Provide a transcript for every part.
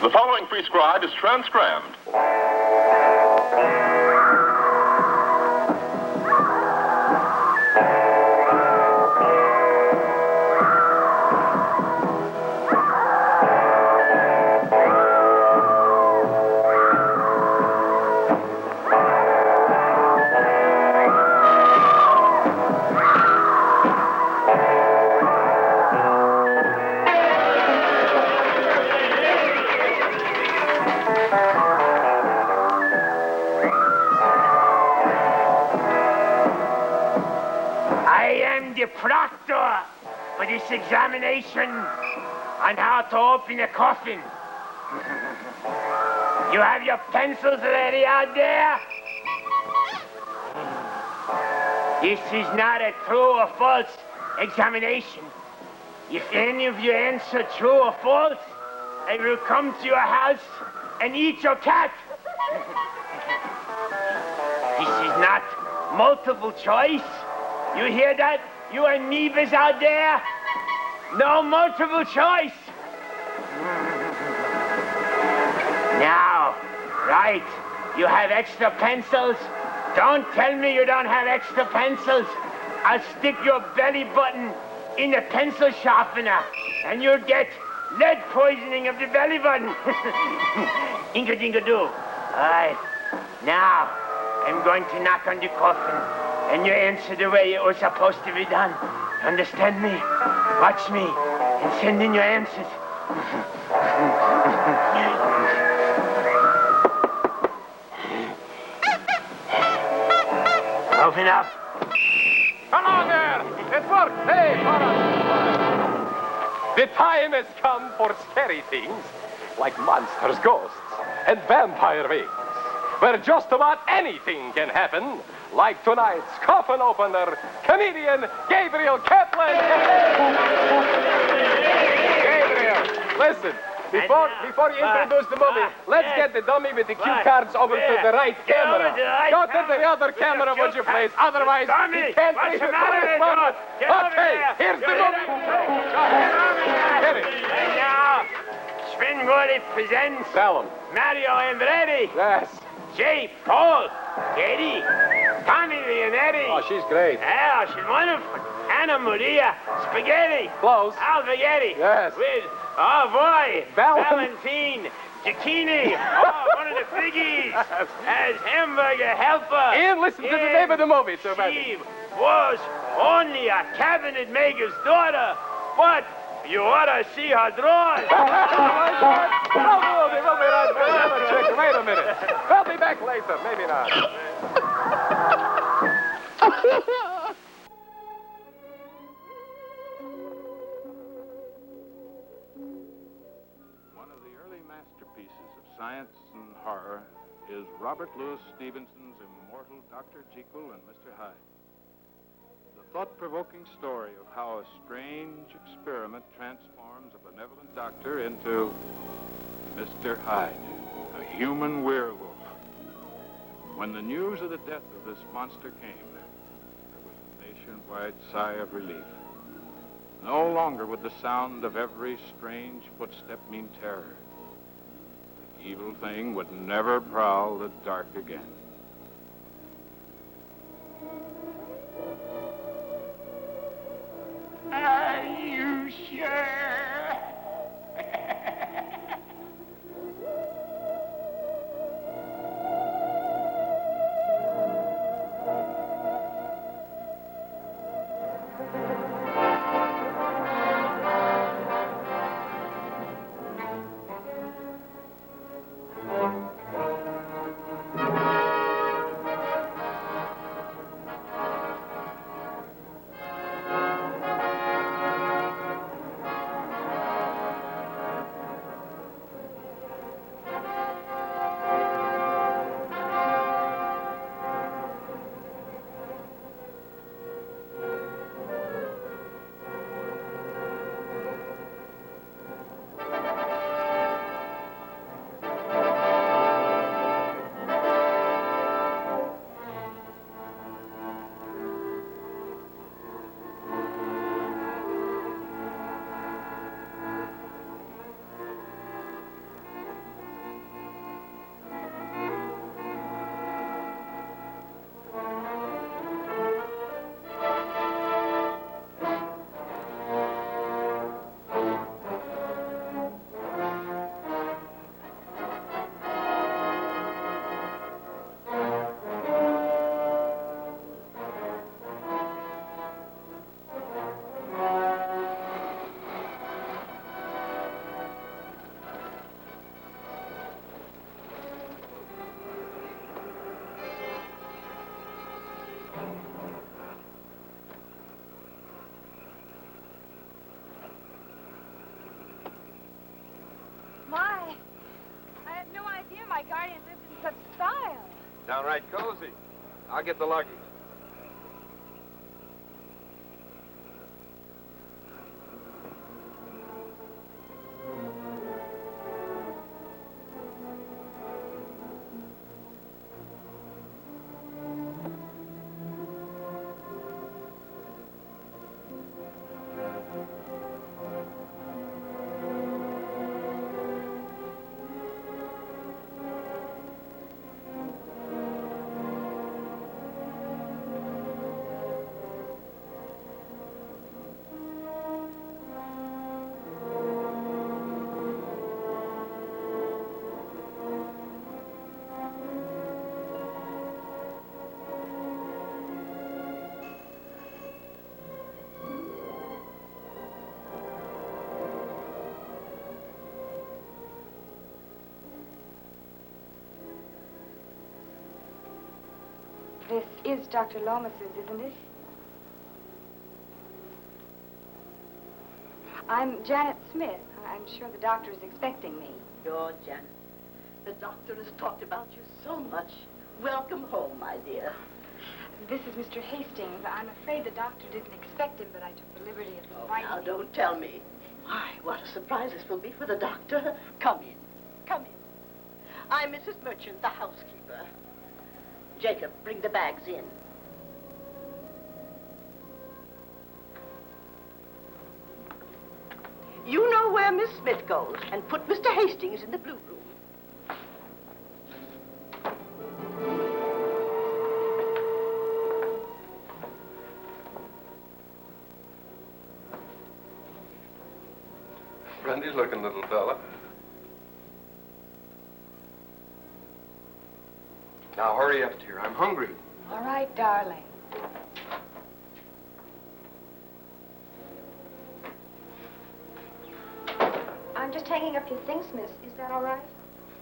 The following prescribed is transcribed. The proctor for this examination on how to open a coffin. You have your pencils ready out there? This is not a true or false examination. If any of you answer true or false, I will come to your house and eat your cat. This is not multiple choice. You hear that? You amoebas out there? No multiple choice. Now, right, you have extra pencils? Don't tell me you don't have extra pencils. I'll stick your belly button in a pencil sharpener and you'll get lead poisoning of the belly button. Inga-dinga-doo. All right, now I'm going to knock on the coffin. And you answer the way it was supposed to be done. Understand me? Watch me and send in your answers. Open up. Come on there! It worked! Hey, the time has come for scary things like monsters, ghosts, and vampire wings, where just about anything can happen. Like tonight's coffin opener, comedian Gabe Kaplan. Gabriel, listen, before you introduce the movie, let's get the dummy with the cue cards over to the right camera. Go to the other camera, would you please? Otherwise, he can't leave it for this moment. Okay, here's the movie. Get it. And now, Svengoolie presents Mario Andretti. Yes. Jay, Paul, Katie, Tommy Leonetti. Oh, she's great. Yeah, she's wonderful. Anna Maria Spaghetti. Close. Alvaghetti. Yes. With, oh boy, Valentine Giacchini. Oh, one of the piggies. As hamburger helper. And listen to the name of the movie, sir. She was only a cabinet maker's daughter, but you ought to see her drawing. We'll be right back. Wait a minute. We'll be back later. Maybe not. One of the early masterpieces of science and horror is Robert Louis Stevenson's immortal Dr. Jekyll and Mr. Hyde. The thought-provoking story of how a strange experiment transforms a benevolent doctor into Mr. Hyde, a human werewolf. When the news of the death of this monster came, there was a nationwide sigh of relief. No longer would the sound of every strange footstep mean terror. The evil thing would never prowl the dark again. Are you sure? idea my guardian lived in such style. Downright cozy. I'll get the luggage. This is Dr. Lomas's, isn't it? I'm Janet Smith. I'm sure the doctor is expecting me. You're Janet. The doctor has talked about you so much. Welcome home, my dear. This is Mr. Hastings. I'm afraid the doctor didn't expect him, but I took the liberty of inviting Now, him. don't tell me. Why, what a surprise this will be for the doctor. Come in. Come in. I'm Mrs. Merchant, the housekeeper. Jacob, bring the bags in. You know where Miss Smith goes, and put Mr. Hastings in the blue room. Friendly-looking little fella. Now, hurry up, dear. I'm hungry. All right, darling. I'm just hanging up your things, miss. Is that all right?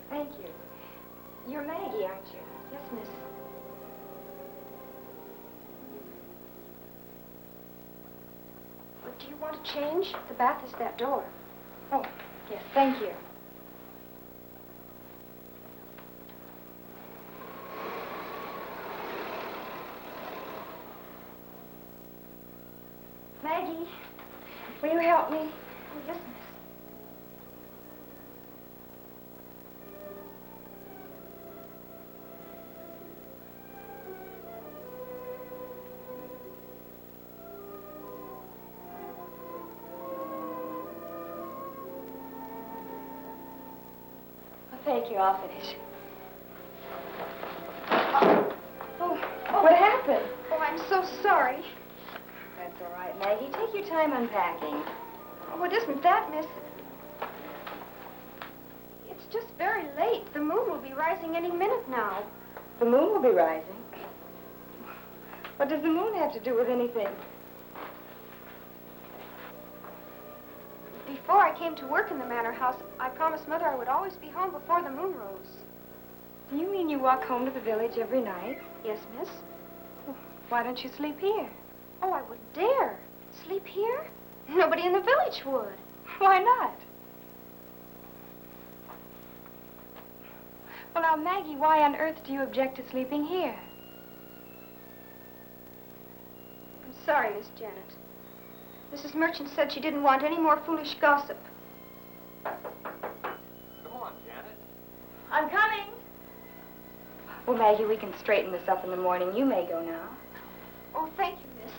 Thank you. You're Maggie, aren't you? Yes, miss. But do you want to change? The bath is that door. Oh, yes, thank you. Maggie, will you help me? Oh, yes, miss. Oh, thank you, I'll finish. Oh, what happened? Oh, I'm so sorry. That's all right, Maggie. Take your time unpacking. Oh, it isn't that, miss. It's just very late. The moon will be rising any minute now. The moon will be rising? What does the moon have to do with anything? Before I came to work in the manor house, I promised Mother I would always be home before the moon rose. Do you mean you walk home to the village every night? Yes, miss. Well, why don't you sleep here? Oh, I wouldn't dare. Sleep here? Nobody in the village would. Why not? Well, now, Maggie, why on earth do you object to sleeping here? I'm sorry, Miss Janet. Mrs. Merchant said she didn't want any more foolish gossip. Come on, Janet. I'm coming. Well, Maggie, we can straighten this up in the morning. You may go now. Oh, thank you, miss.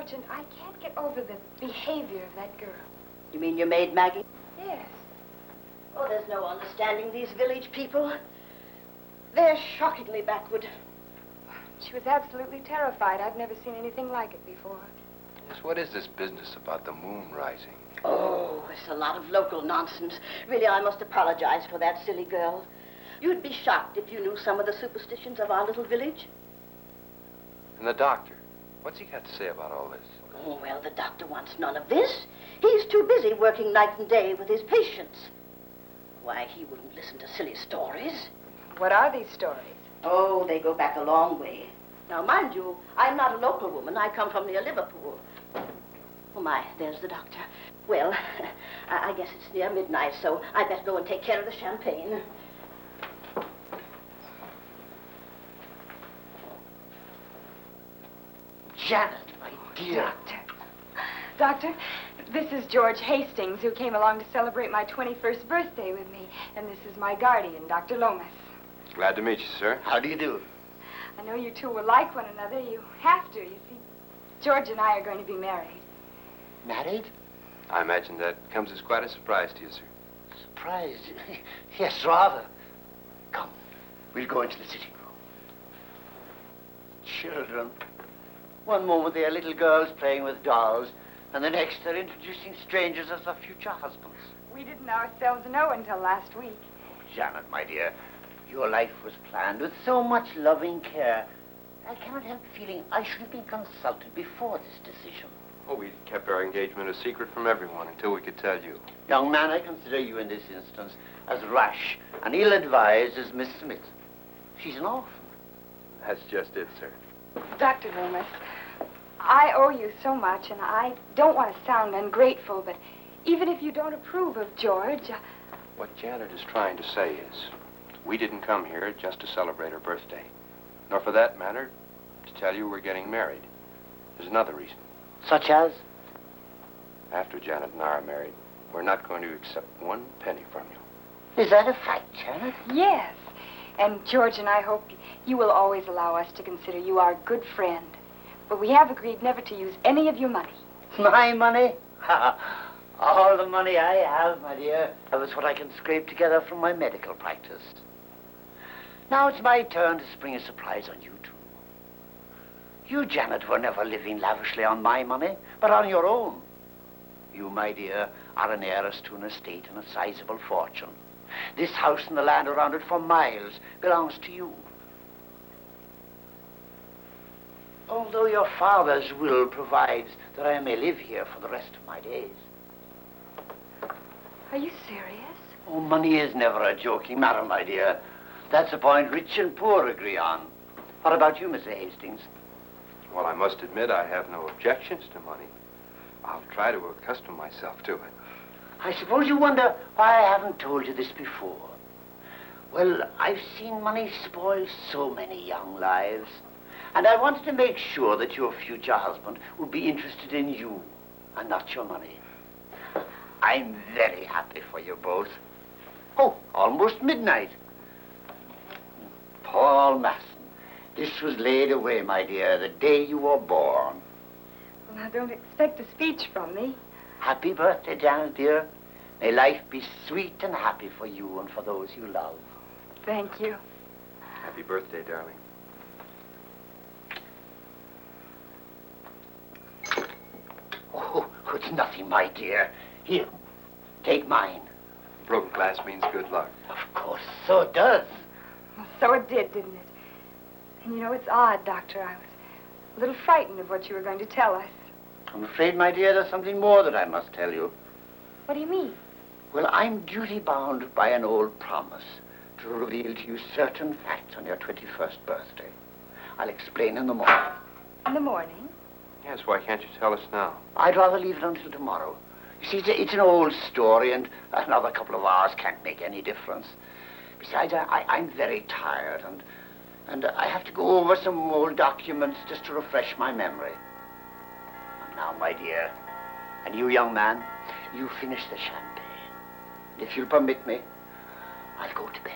Merchant, I can't get over the behavior of that girl. You mean your maid, Maggie? Yes. Oh, there's no understanding these village people. They're shockingly backward. She was absolutely terrified. I've never seen anything like it before. Yes, what is this business about the moon rising? Oh, it's a lot of local nonsense. Really, I must apologize for that silly girl. You'd be shocked if you knew some of the superstitions of our little village. And the doctor, what's he got to say about all this? Oh, well, the doctor wants none of this. He's too busy working night and day with his patients. Why, he wouldn't listen to silly stories. What are these stories? Oh, they go back a long way. Now, mind you, I'm not a local woman. I come from near Liverpool. Oh, my, there's the doctor. Well, I guess it's near midnight, so I better go and take care of the champagne. Janet, my dear. Doctor, this is George Hastings, who came along to celebrate my 21st birthday with me. And this is my guardian, Dr. Lomas. Glad to meet you, sir. How do you do? I know you two will like one another. You have to, you see. George and I are going to be married. Married? I imagine that comes as quite a surprise to you, sir. Surprise? Yes, rather. Come, we'll go into the sitting room. Children. One moment they are little girls playing with dolls, and the next they're introducing strangers as their future husbands. We didn't ourselves know until last week. Oh, Janet, my dear, your life was planned with so much loving care. I cannot help feeling I should have been consulted before this decision. Oh, we kept our engagement a secret from everyone until we could tell you. Young man, I consider you in this instance as rash and ill-advised as Miss Smith. She's an orphan. That's just it, sir. Dr. Loomis, I owe you so much, and I don't want to sound ungrateful, but even if you don't approve of George... What Janet is trying to say is, we didn't come here just to celebrate her birthday, nor for that matter, to tell you we're getting married. There's another reason. Such as? After Janet and I are married, we're not going to accept one penny from you. Is that a fact, Janet? Yes, and George and I hope you will always allow us to consider you our good friend. But we have agreed never to use any of your money. My money? All the money I have, my dear. That was what I can scrape together from my medical practice. Now it's my turn to spring a surprise on you two. You, Janet, were never living lavishly on my money, but on your own. You, my dear, are an heiress to an estate and a sizable fortune. This house and the land around it for miles belongs to you. Although your father's will provides that I may live here for the rest of my days. Are you serious? Oh, money is never a joking matter, my dear. That's a point rich and poor agree on. What about you, Mr. Hastings? Well, I must admit I have no objections to money. I'll try to accustom myself to it. I suppose you wonder why I haven't told you this before. Well, I've seen money spoil so many young lives. And I wanted to make sure that your future husband would be interested in you and not your money. I'm very happy for you both. Oh, almost midnight. Paul Masson, this was laid away, my dear, the day you were born. Well, now, don't expect a speech from me. Happy birthday, Janet, dear. May life be sweet and happy for you and for those you love. Thank you. Happy birthday, darling. Oh, it's nothing, my dear. Here, take mine. Broken glass means good luck. Of course, so it does. Well, so it did, didn't it? And you know, it's odd, Doctor. I was a little frightened of what you were going to tell us. I'm afraid, my dear, there's something more that I must tell you. What do you mean? Well, I'm duty-bound by an old promise to reveal to you certain facts on your 21st birthday. I'll explain in the morning. In the morning? Yes, why can't you tell us now? I'd rather leave it until tomorrow. You see, it's an old story, and another couple of hours can't make any difference. Besides, I'm very tired, and I have to go over some old documents just to refresh my memory. And now, my dear, and you, young man, you finish the champagne. And if you'll permit me, I'll go to bed.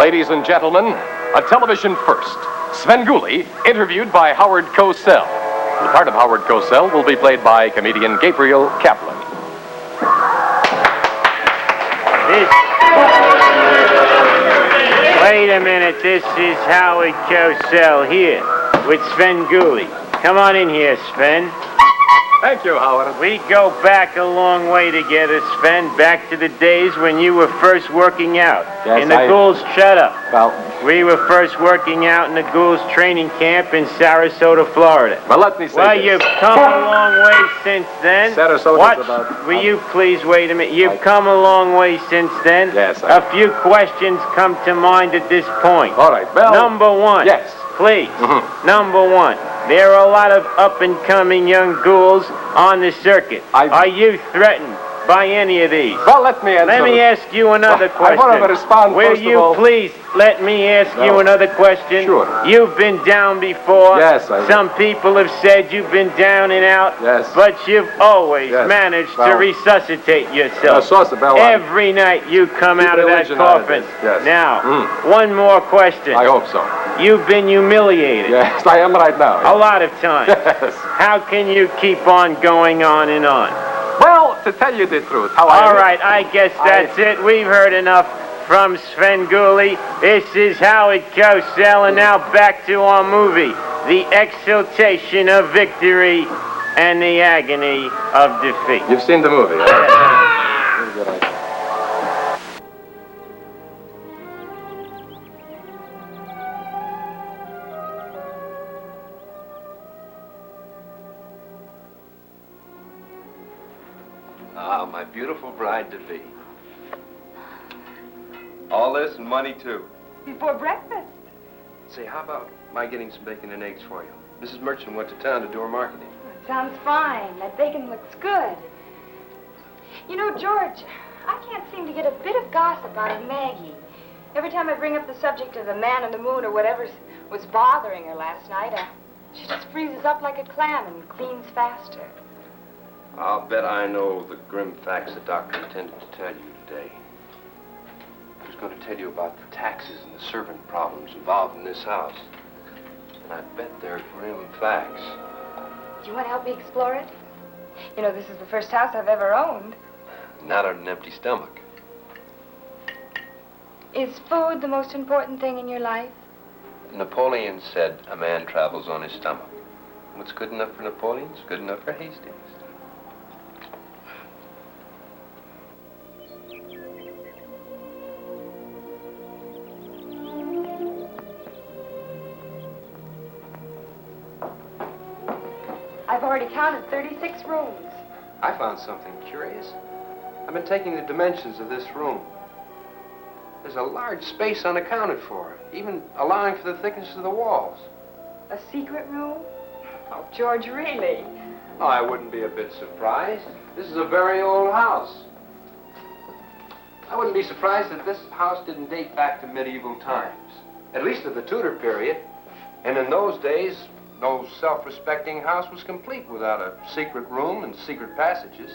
Ladies and gentlemen, a television first. Svengoolie, interviewed by Howard Cosell. The part of Howard Cosell will be played by comedian Gabe Kaplan. Wait a minute, this is Howard Cosell here with Svengoolie. Come on in here, Sven. Thank you, Howard. We go back a long way together, Sven, back to the days when you were first working out. Yes, in the Ghouls, shut up. Well, We were first working out in the Ghouls training camp in Sarasota, Florida. well, let me say Well, this. you've come a long way since then. Sarasota's What? about- Will you please wait a minute? You've come a long way since then. Yes, A few questions come to mind at this point. All right, well... Number one. Yes. Please. Mhm. Number one. There are a lot of up-and-coming young ghouls on the circuit. Are you threatened by any of these? Well, let me answer... Let me ask you another Well, question. I want to respond, Will first of you all- please let me ask you No. another question? Sure. You've been down before. Yes, I have. Some people have said you've been down and out. Yes. But you've always Yes. managed to Well, resuscitate yourself. Sauce-a-bella. Every night you come Keep out of that religion out of coffin. this, yes. Now, one more question. I hope so. You've been humiliated. Yes, I am right now. A lot of times. Yes. How can you keep on going on and on? Well, to tell you the truth, how All right, I guess that's it. We've heard enough from Svengoolie. This is Howard Cosell, and now back to our movie, The Exaltation of Victory and the Agony of Defeat. You've seen the movie, huh? Very good idea. Ah, my beautiful bride-to-be. All this and money, too. Before breakfast. Say, how about my getting some bacon and eggs for you? Mrs. Merchant went to town to do her marketing. Sounds fine. That bacon looks good. You know, George, I can't seem to get a bit of gossip out of Maggie. Every time I bring up the subject of the man in the moon or whatever was bothering her last night, she just freezes up like a clam and cleans faster. I'll bet I know the grim facts the doctor intended to tell you today. He was going to tell you about the taxes and the servant problems involved in this house. And I bet they're grim facts. Do you want to help me explore it? You know, this is the first house I've ever owned. Not on an empty stomach. Is food the most important thing in your life? Napoleon said a man travels on his stomach. What's good enough for Napoleon's good enough for Hastings. I've already counted 36 rooms. I found something curious. I've been taking the dimensions of this room. There's a large space unaccounted for, even allowing for the thickness of the walls. A secret room? Oh, George, really? Oh, I wouldn't be a bit surprised. This is a very old house. I wouldn't be surprised if this house didn't date back to medieval times, at least of the Tudor period. And in those days, no self-respecting house was complete without a secret room and secret passages.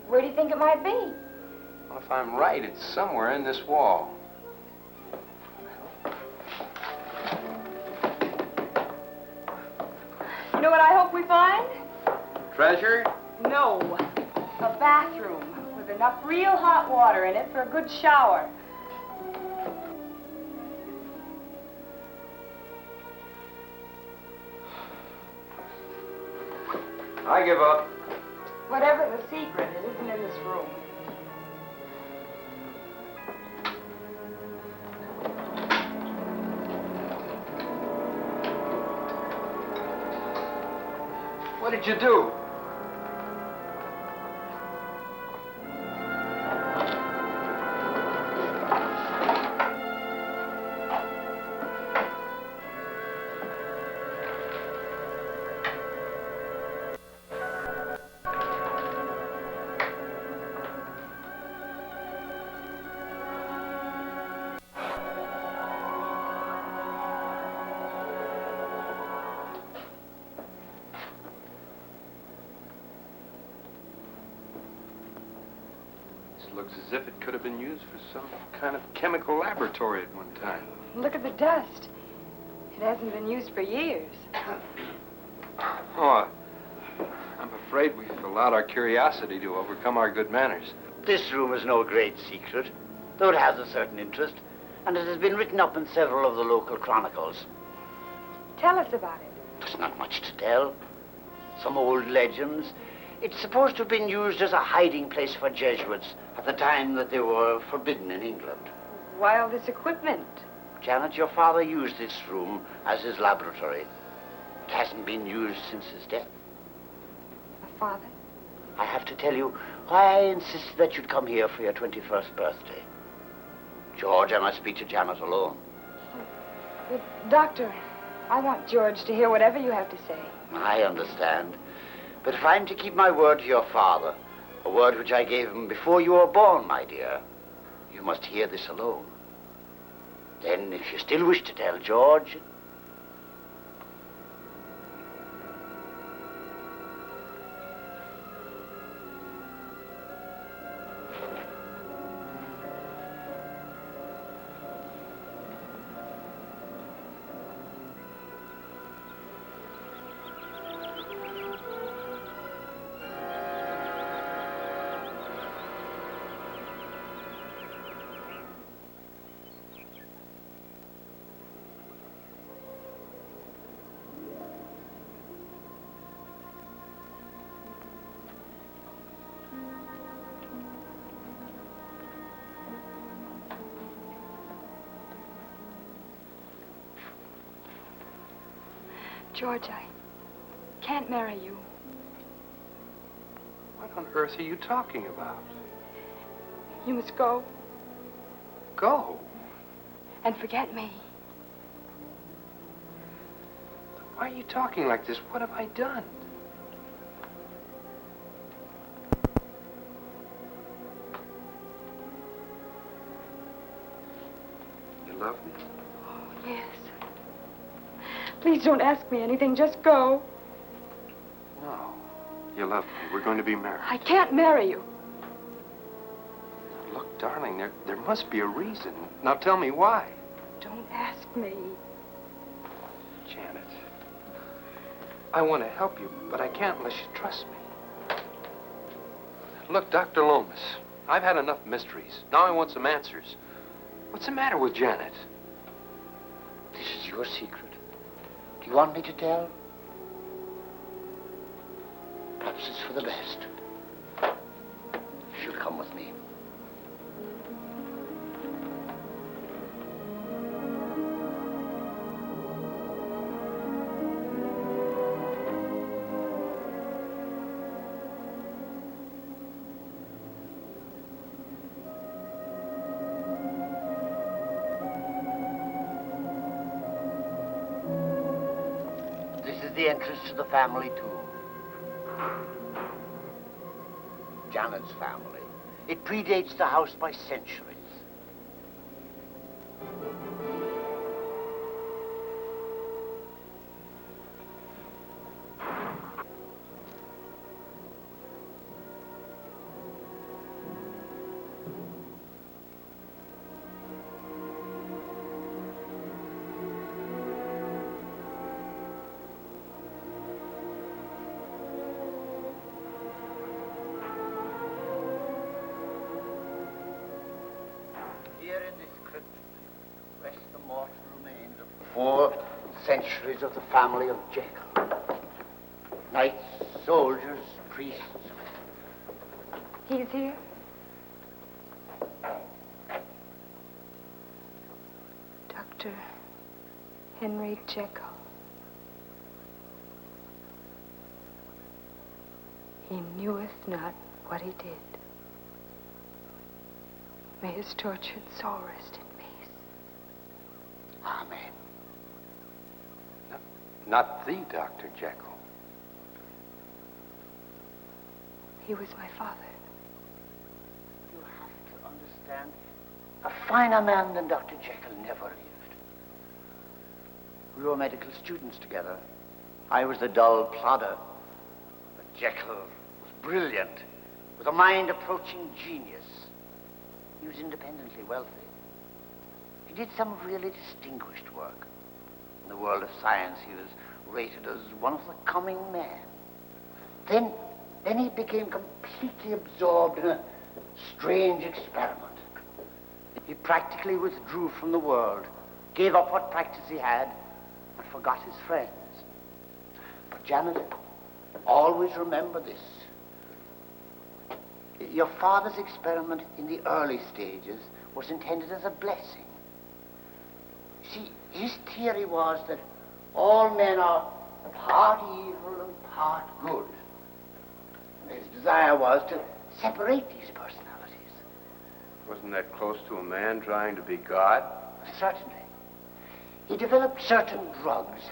Where do you think it might be? Well, if I'm right, it's somewhere in this wall. You know what I hope we find? Treasure? No. A bathroom with enough real hot water in it for a good shower. I give up. Whatever the secret, it isn't in this room. What did you do? looks as if it could have been used for some kind of chemical laboratory at one time. Look at the dust. It hasn't been used for years. Oh, I'm afraid we've allowed our curiosity to overcome our good manners. This room is no great secret, though it has a certain interest, and it has been written up in several of the local chronicles. Tell us about it. There's not much to tell. Some old legends. It's supposed to have been used as a hiding place for Jesuits at the time that they were forbidden in England. Why all this equipment? Janet, your father used this room as his laboratory. It hasn't been used since his death. My father? I have to tell you why I insisted that you'd come here for your 21st birthday. George, I must speak to Janet alone. But, Doctor, I want George to hear whatever you have to say. I understand. But if I'm to keep my word to your father, a word which I gave him before you were born, my dear, you must hear this alone. Then, if you still wish to tell George... George, I can't marry you. What on earth are you talking about? You must go Go? and forget me. Why are you talking like this? What have I done? You love me? Oh, yes. Please don't ask me anything. Just go. No. You love me. We're going to be married. I can't marry you. Look, darling, there must be a reason. Now tell me why. Don't ask me. Janet, I want to help you, but I can't unless you trust me. Look, Dr. Lomas, I've had enough mysteries. Now I want some answers. What's the matter with Janet? This is your secret. Do you want me to tell? Perhaps it's for the best. She'll come with me. The entrance to the family tomb. Janet's family. It predates the house by centuries. Here in this crypt rest the mortal remains of 4 centuries of the family of Jekyll. Knights, soldiers, priests. He's here? Dr. Henry Jekyll. He kneweth not what he did. May his tortured soul rest in peace. Amen. Not the Dr. Jekyll. He was my father. You have to understand, a finer man than Dr. Jekyll never lived. We were medical students together. I was the dull plodder. But Jekyll was brilliant, with a mind approaching genius. he was independently wealthy. He did some really distinguished work. In the world of science, he was rated as one of the coming men. Then he became completely absorbed in a strange experiment. He practically withdrew from the world, gave up what practice he had, and forgot his friends. But Janet, always remember this. Your father's experiment in the early stages was intended as a blessing. See, his theory was that all men are part evil and part good. And his desire was to separate these personalities. Wasn't that close to a man trying to be God? Certainly. He developed certain drugs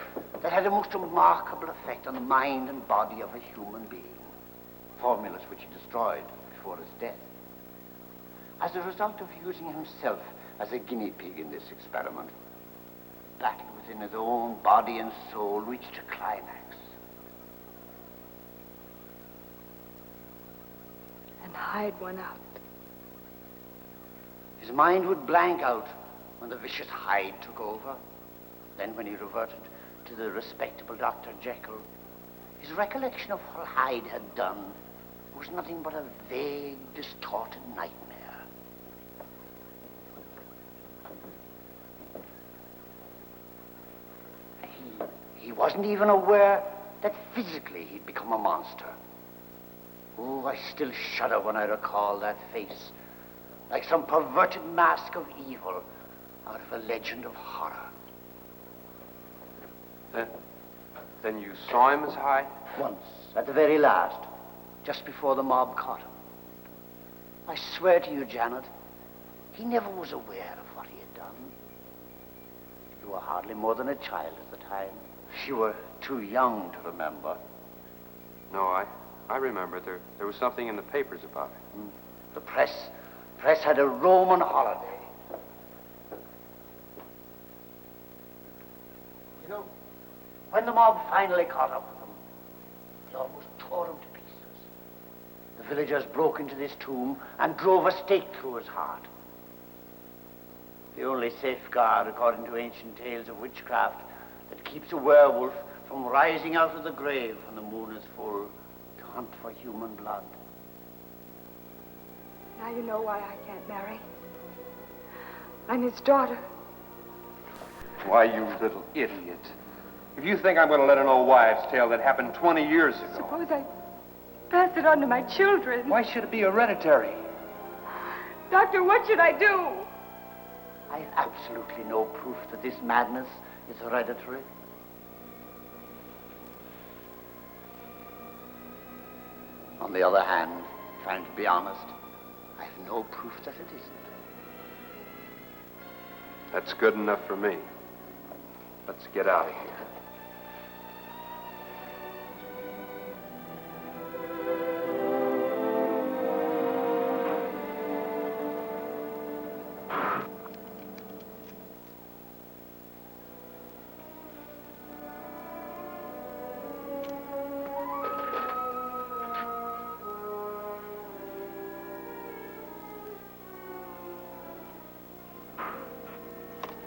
that had a most remarkable effect on the mind and body of a human being. Formulas which he destroyed before his death. As a result of using himself as a guinea pig in this experiment, battle within his own body and soul reached a climax. And Hyde won out. His mind would blank out when the vicious Hyde took over. Then when he reverted to the respectable Dr. Jekyll, his recollection of what Hyde had done was nothing but a vague, distorted nightmare. He wasn't even aware that physically he'd become a monster. Oh, I still shudder when I recall that face, like some perverted mask of evil out of a legend of horror. Then you saw him as Hyde? Once, at the very last, just before the mob caught him. I swear to you, Janet, he never was aware of what he had done. You were hardly more than a child at the time. You were too young to remember. No, I remember. There was something in the papers about it. The press had a Roman holiday. You know, when the mob finally caught up with him, they almost tore him to pieces. The villagers broke into this tomb and drove a stake through his heart. The only safeguard, according to ancient tales of witchcraft, that keeps a werewolf from rising out of the grave when the moon is full to hunt for human blood. Now you know why I can't marry. I'm his daughter. Why, you little idiot. If you think I'm going to let an old wives' tale that happened 20 years ago... Suppose I pass it on to my children. Why should it be hereditary? Doctor, what should I do? I have absolutely no proof that this madness is hereditary. On the other hand, if I'm to be honest, I have no proof that it isn't. That's good enough for me. Let's get out of here.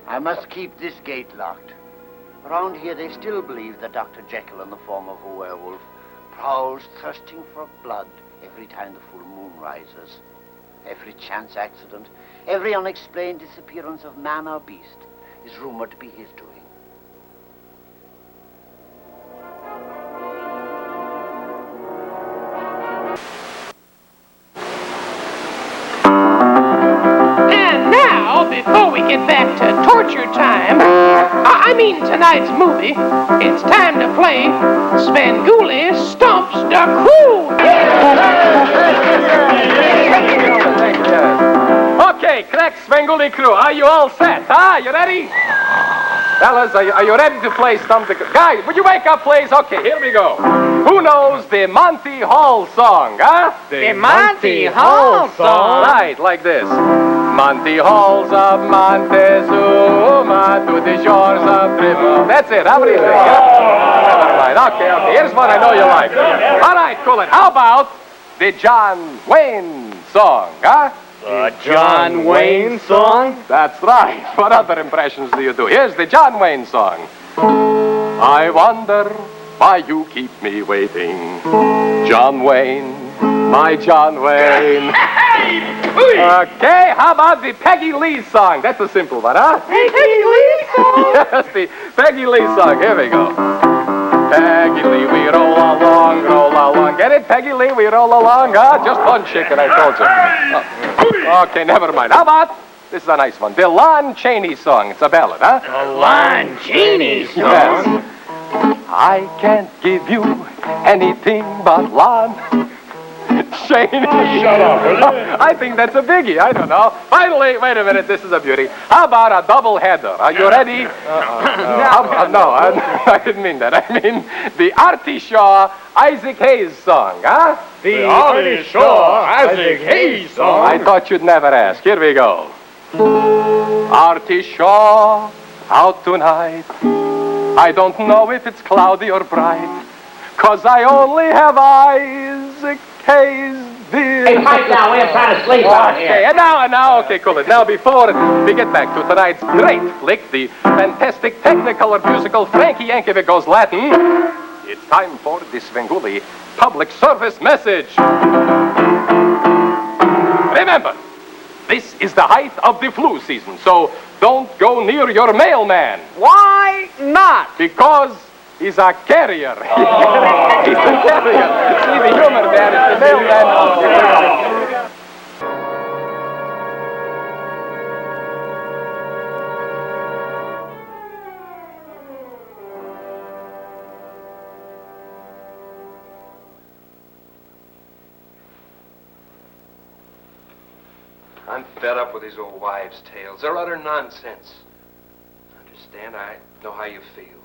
I must keep this gate locked. Around here, they still believe that Dr. Jekyll, in the form of a werewolf, prowls thirsting for blood every time the full moon rises. Every chance accident, every unexplained disappearance of man or beast is rumored to be his doing. Before we get back to torture time, tonight's movie, it's time to play Svengoolie Stomps the Crew. Okay, correct Svengoolie crew. Are you all set? Huh? You ready? Fellas, are you ready to play Stomp the Crew? Guys, would you wake up, please? Okay, here we go. Who knows the Monty Hall song, huh? The Monty Hall song? Right, like this. Monty Halls of Montezuma to the shores of Trima. That's it. How do you think? Right, okay. Here's what I know you like. All right, cool it. How about the John Wayne song, huh? The John Wayne song? That's right. What other impressions do you do? Here's the John Wayne song. I wonder why you keep me waiting. John Wayne, my John Wayne. Okay, how about the Peggy Lee song? That's a simple one, huh? Peggy Lee song? Yes, the Peggy Lee song. Here we go. Peggy Lee, we roll along, roll along. Get it, Peggy Lee, we roll along, huh? Just one chicken, I told you. Oh, okay, never mind. How about, this is a nice one, the Lon Chaney song. It's a ballad, huh? The Lon Chaney song? Yes. I can't give you anything but Lon Chaney. Shut up, will you? I think that's a biggie. I don't know. Finally, wait a minute. This is a beauty. How about a double header? Are you ready? No, I didn't mean that. I mean the Artie Shaw, Isaac Hayes song, huh? The Artie Shaw, Isaac Hayes song? I thought you'd never ask. Here we go. Artie Shaw, out tonight. I don't know if it's cloudy or bright, 'cause I only have Isaac Hayes, dear. Hey, pipe now, we're trying to sleep out here. Okay, and now, okay, cool it. Now, before we get back to tonight's great flick, the fantastic technical or musical Frankie Yankovic Goes Latin, it's time for the Svengoolie public service message. Remember, this is the height of the flu season, so don't go near your mailman. Why not? Because he's a carrier. He's a carrier. See the humor there. It's the mailman. I'm fed up with these old wives' tales. They're utter nonsense. Understand, I know how you feel.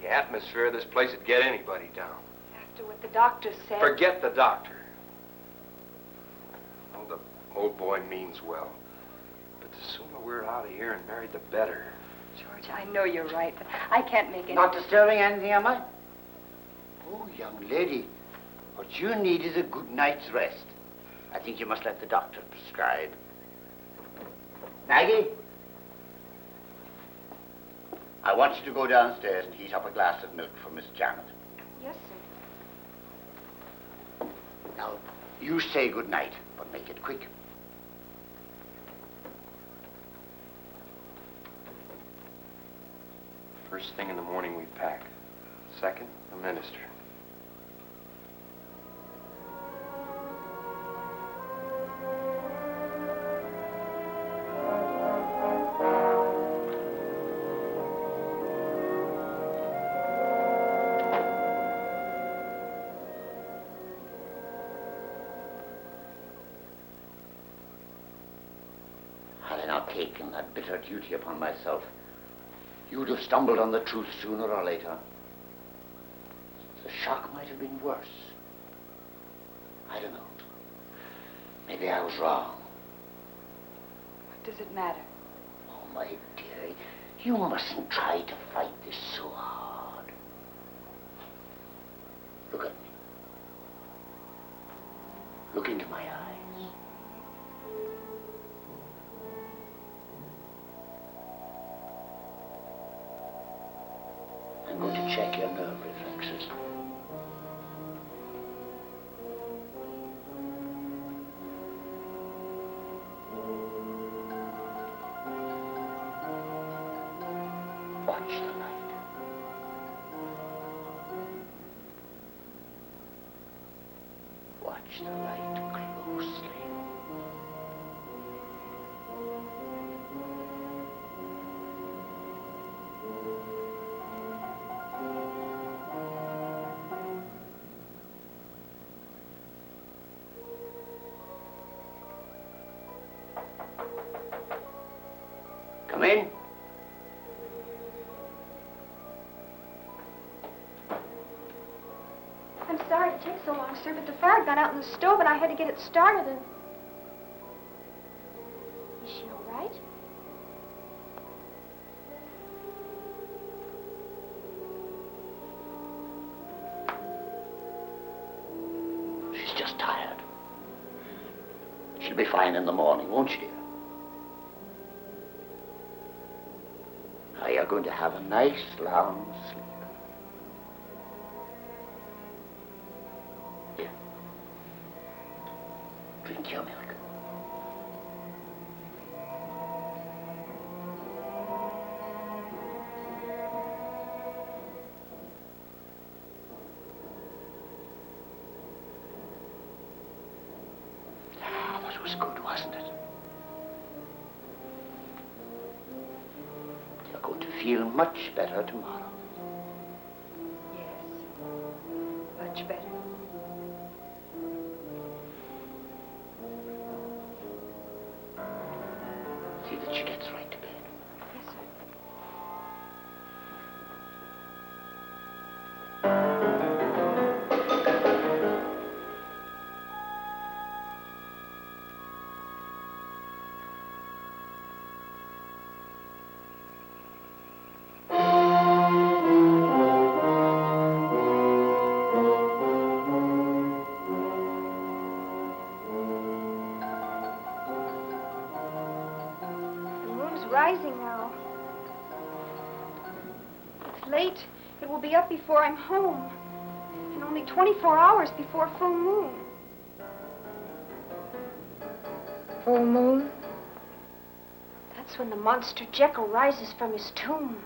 The atmosphere of this place would get anybody down. After what the doctor said. Forget the doctor. Oh, the old boy means well. But the sooner we're out of here and married, the better. George, I know you're right, but I can't make any... Not disturbing anything, am I? Oh, young lady, what you need is a good night's rest. I think you must let the doctor prescribe. Maggie? I want you to go downstairs and heat up a glass of milk for Miss Janet. Yes, sir. Now, you say good night, but make it quick. First thing in the morning, we pack. Second, the minister. Had I not taken that bitter duty upon myself, you'd have stumbled on the truth sooner or later. The shock might have been worse. I don't know. Maybe I was wrong. What does it matter? Oh, my dear, you mustn't try to fight this so hard. Look at me. Look into my eyes. I'm going to check your nerve reflexes. Watch the light. Watch the light closely. Come in. I'm sorry it takes so long, sir, but the fire had gone out in the stove and I had to get it started and... Is she all right? She's just tired. She'll be fine in the morning, won't she, dear? Now you're going to have a nice long sleep. Here. Drink your milk. That was good, wasn't it? You're going to feel much better tomorrow. Yes. Much better. See that she gets right to bed. Yes, sir. Rising now. It's late. It will be up before I'm home. And only 24 hours before full moon. Full moon? That's when the monster Jekyll rises from his tomb.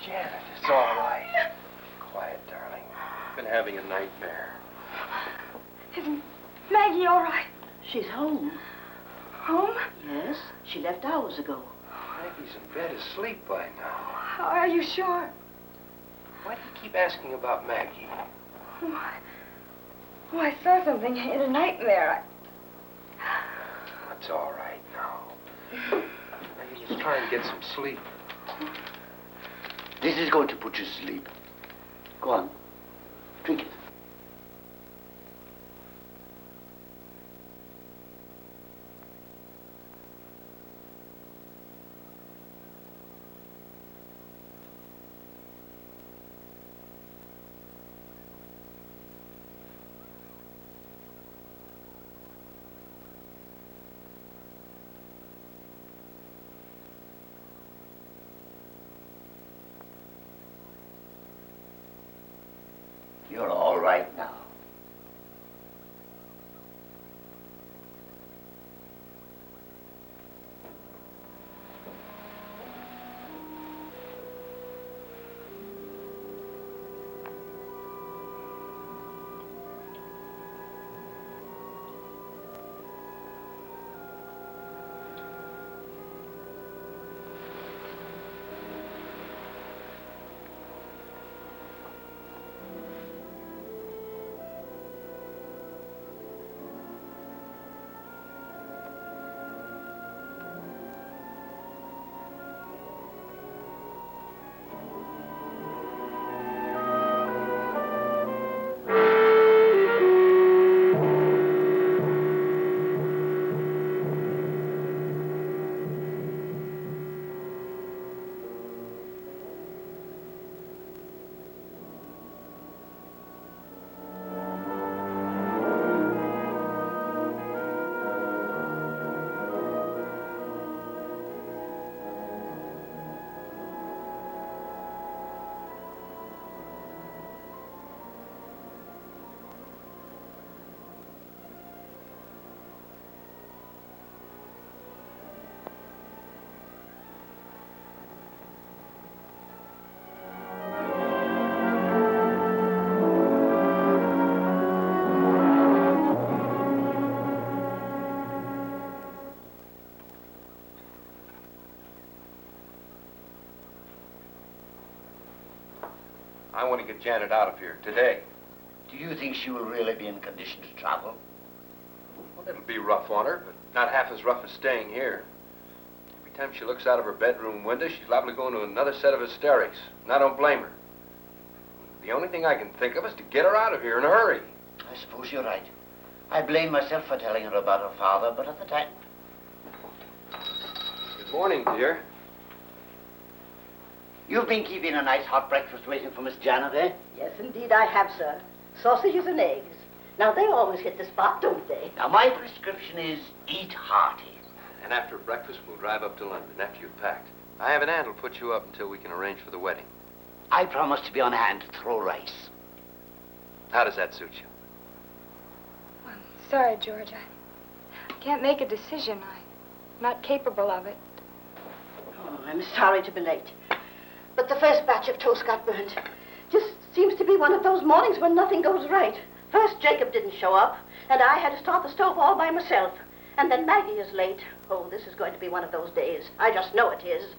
Janet, it's all right. Quiet, darling. Been having a nightmare. Isn't Maggie all right? She's home. Home? Yes, she left hours ago. Maggie's in bed asleep by now. Are you sure? Why do you keep asking about Maggie? Oh, I saw something in a nightmare. It's all right now. Maggie, let's try and get some sleep. This is going to put you to sleep. Go on. Drink it. You're all right now. I want to get Janet out of here today. Do you think she will really be in condition to travel? Well, it'll be rough on her, but not half as rough as staying here. Every time she looks out of her bedroom window, she's liable to go into another set of hysterics, and I don't blame her. The only thing I can think of is to get her out of here in a hurry. I suppose you're right. I blame myself for telling her about her father, but at the time... Good morning, dear. You've been keeping a nice hot breakfast waiting for Miss Janet, eh? Yes, indeed I have, sir. Sausages and eggs. Now, they always hit the spot, don't they? Now, my prescription is eat hearty. And after breakfast, we'll drive up to London after you've packed. I have an aunt who'll put you up until we can arrange for the wedding. I promise to be on hand to throw rice. How does that suit you? I'm sorry, George. I can't make a decision. I'm not capable of it. Oh, I'm sorry to be late. But the first batch of toast got burnt. Just seems to be one of those mornings when nothing goes right. First, Jacob didn't show up, and I had to start the stove all by myself. And then Maggie is late. Oh, this is going to be one of those days. I just know it is.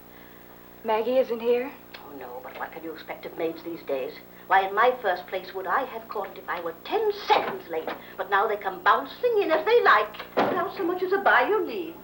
Maggie isn't here? Oh, no, but what can you expect of maids these days? Why, in my first place, would I have caught it if I were 10 seconds late? But now they come bouncing in as they like, without so much as a by your leave.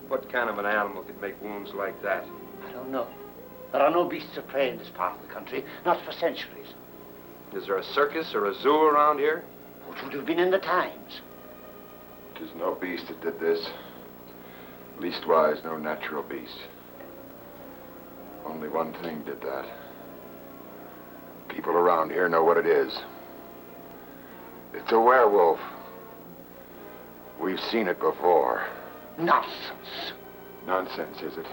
What kind of an animal could make wounds like that? I don't know. There are no beasts of prey in this part of the country, not for centuries. Is there a circus or a zoo around here? It would have been in the Times. There's no beast that did this. Leastwise, no natural beast. Only one thing did that. People around here know what it is. It's a werewolf. We've seen it before. Nonsense. Nonsense, is it?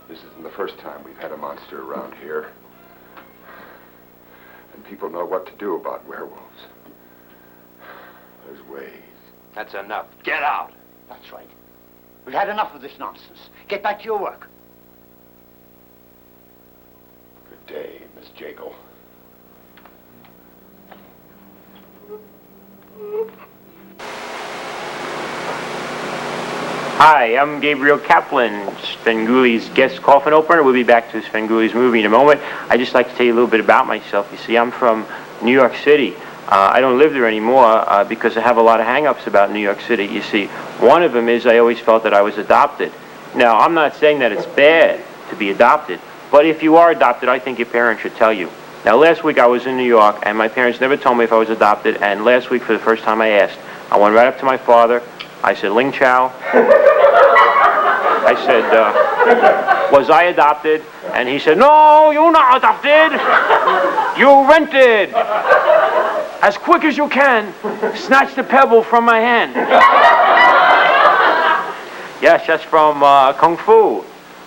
This isn't the first time we've had a monster around here. And people know what to do about werewolves. There's ways. That's enough. Get out. That's right. We've had enough of this nonsense. Get back to your work. Good day, Miss Jekyll. Hi, I'm Gabe Kaplan, Svengoolie's guest coffin opener. We'll be back to Svengoolie's movie in a moment. I'd just like to tell you a little bit about myself. You see, I'm from New York City. I don't live there anymore because I have a lot of hang-ups about New York City. You see, one of them is I always felt that I was adopted. Now, I'm not saying that it's bad to be adopted, but if you are adopted, I think your parents should tell you. Now, last week I was in New York, and my parents never told me if I was adopted, and last week, for the first time, I asked. I went right up to my father. I said, Ling Chow. I said, was I adopted? And he said, no, you're not adopted. You rented. As quick as you can, snatch the pebble from my hand. Yes, that's from Kung Fu.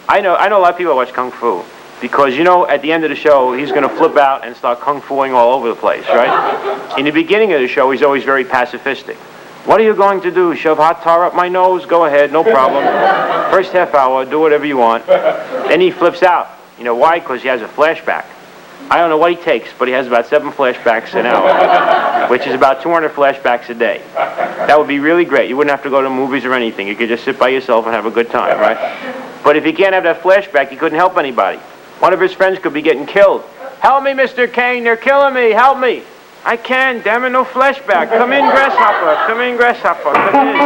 I know a lot of people watch Kung Fu. Because, you know, at the end of the show, he's going to flip out and start Kung Fuing all over the place, right? In the beginning of the show, he's always very pacifistic. What are you going to do? Shove hot tar up my nose? Go ahead, no problem. First half hour, do whatever you want. Then he flips out. You know why? Because he has a flashback. I don't know what he takes, but he has about 7 flashbacks an hour, which is about 200 flashbacks a day. That would be really great. You wouldn't have to go to movies or anything. You could just sit by yourself and have a good time, right? But if he can't have that flashback, he couldn't help anybody. One of his friends could be getting killed. Help me, Mr. Kane, they're killing me, help me. I can, damn it, no flashback. Come in, Grasshopper, come in, Grasshopper, come in.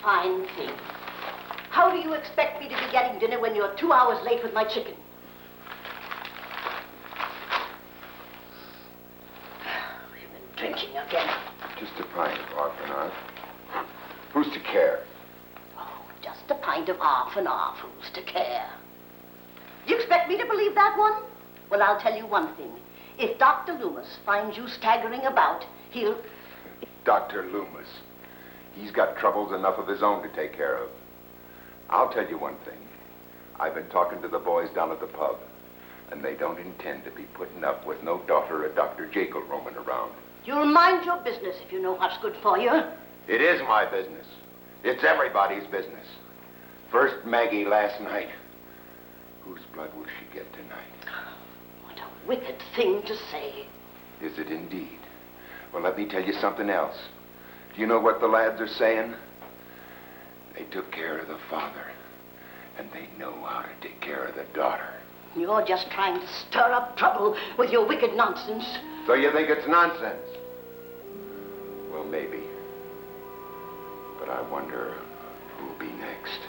Fine thing. How do you expect me to be getting dinner when you're 2 hours late with my chicken? You've been drinking again. Just a pint. kind of off and off who's to care. You expect me to believe that one? Well, I'll tell you one thing. If Dr. Loomis finds you staggering about, he'll... Dr. Loomis. He's got troubles enough of his own to take care of. I'll tell you one thing. I've been talking to the boys down at the pub, and they don't intend to be putting up with no daughter of Dr. Jekyll roaming around. You'll mind your business if you know what's good for you. It is my business. It's everybody's business. First Maggie last night. Whose blood will she get tonight? What a wicked thing to say. Is it indeed? Well, let me tell you something else. Do you know what the lads are saying? They took care of the father, and they know how to take care of the daughter. You're just trying to stir up trouble with your wicked nonsense. So you think it's nonsense? Well, maybe. But I wonder who'll be next.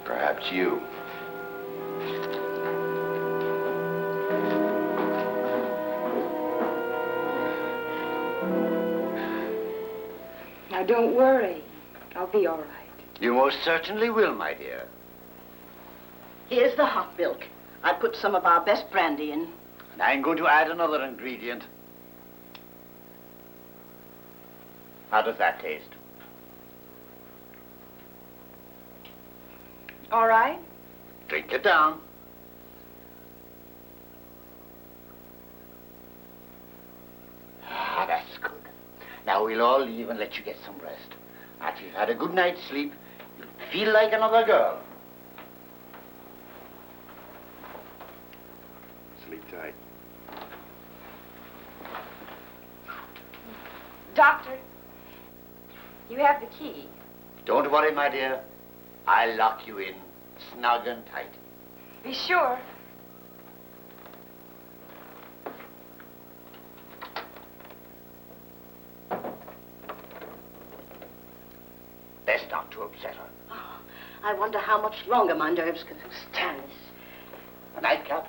Perhaps you. Now, don't worry. I'll be all right. You most certainly will, my dear. Here's the hot milk. I put some of our best brandy in. And I'm going to add another ingredient. How does that taste? All right? Drink it down. Ah, that's good. Now we'll all leave and let you get some rest. After you've had a good night's sleep, you'll feel like another girl. Sleep tight. Doctor, you have the key. Don't worry, my dear. I'll lock you in, snug and tight. Be sure. Best not to upset her. Oh, I wonder how much longer my nerves can stand this. A nightcap?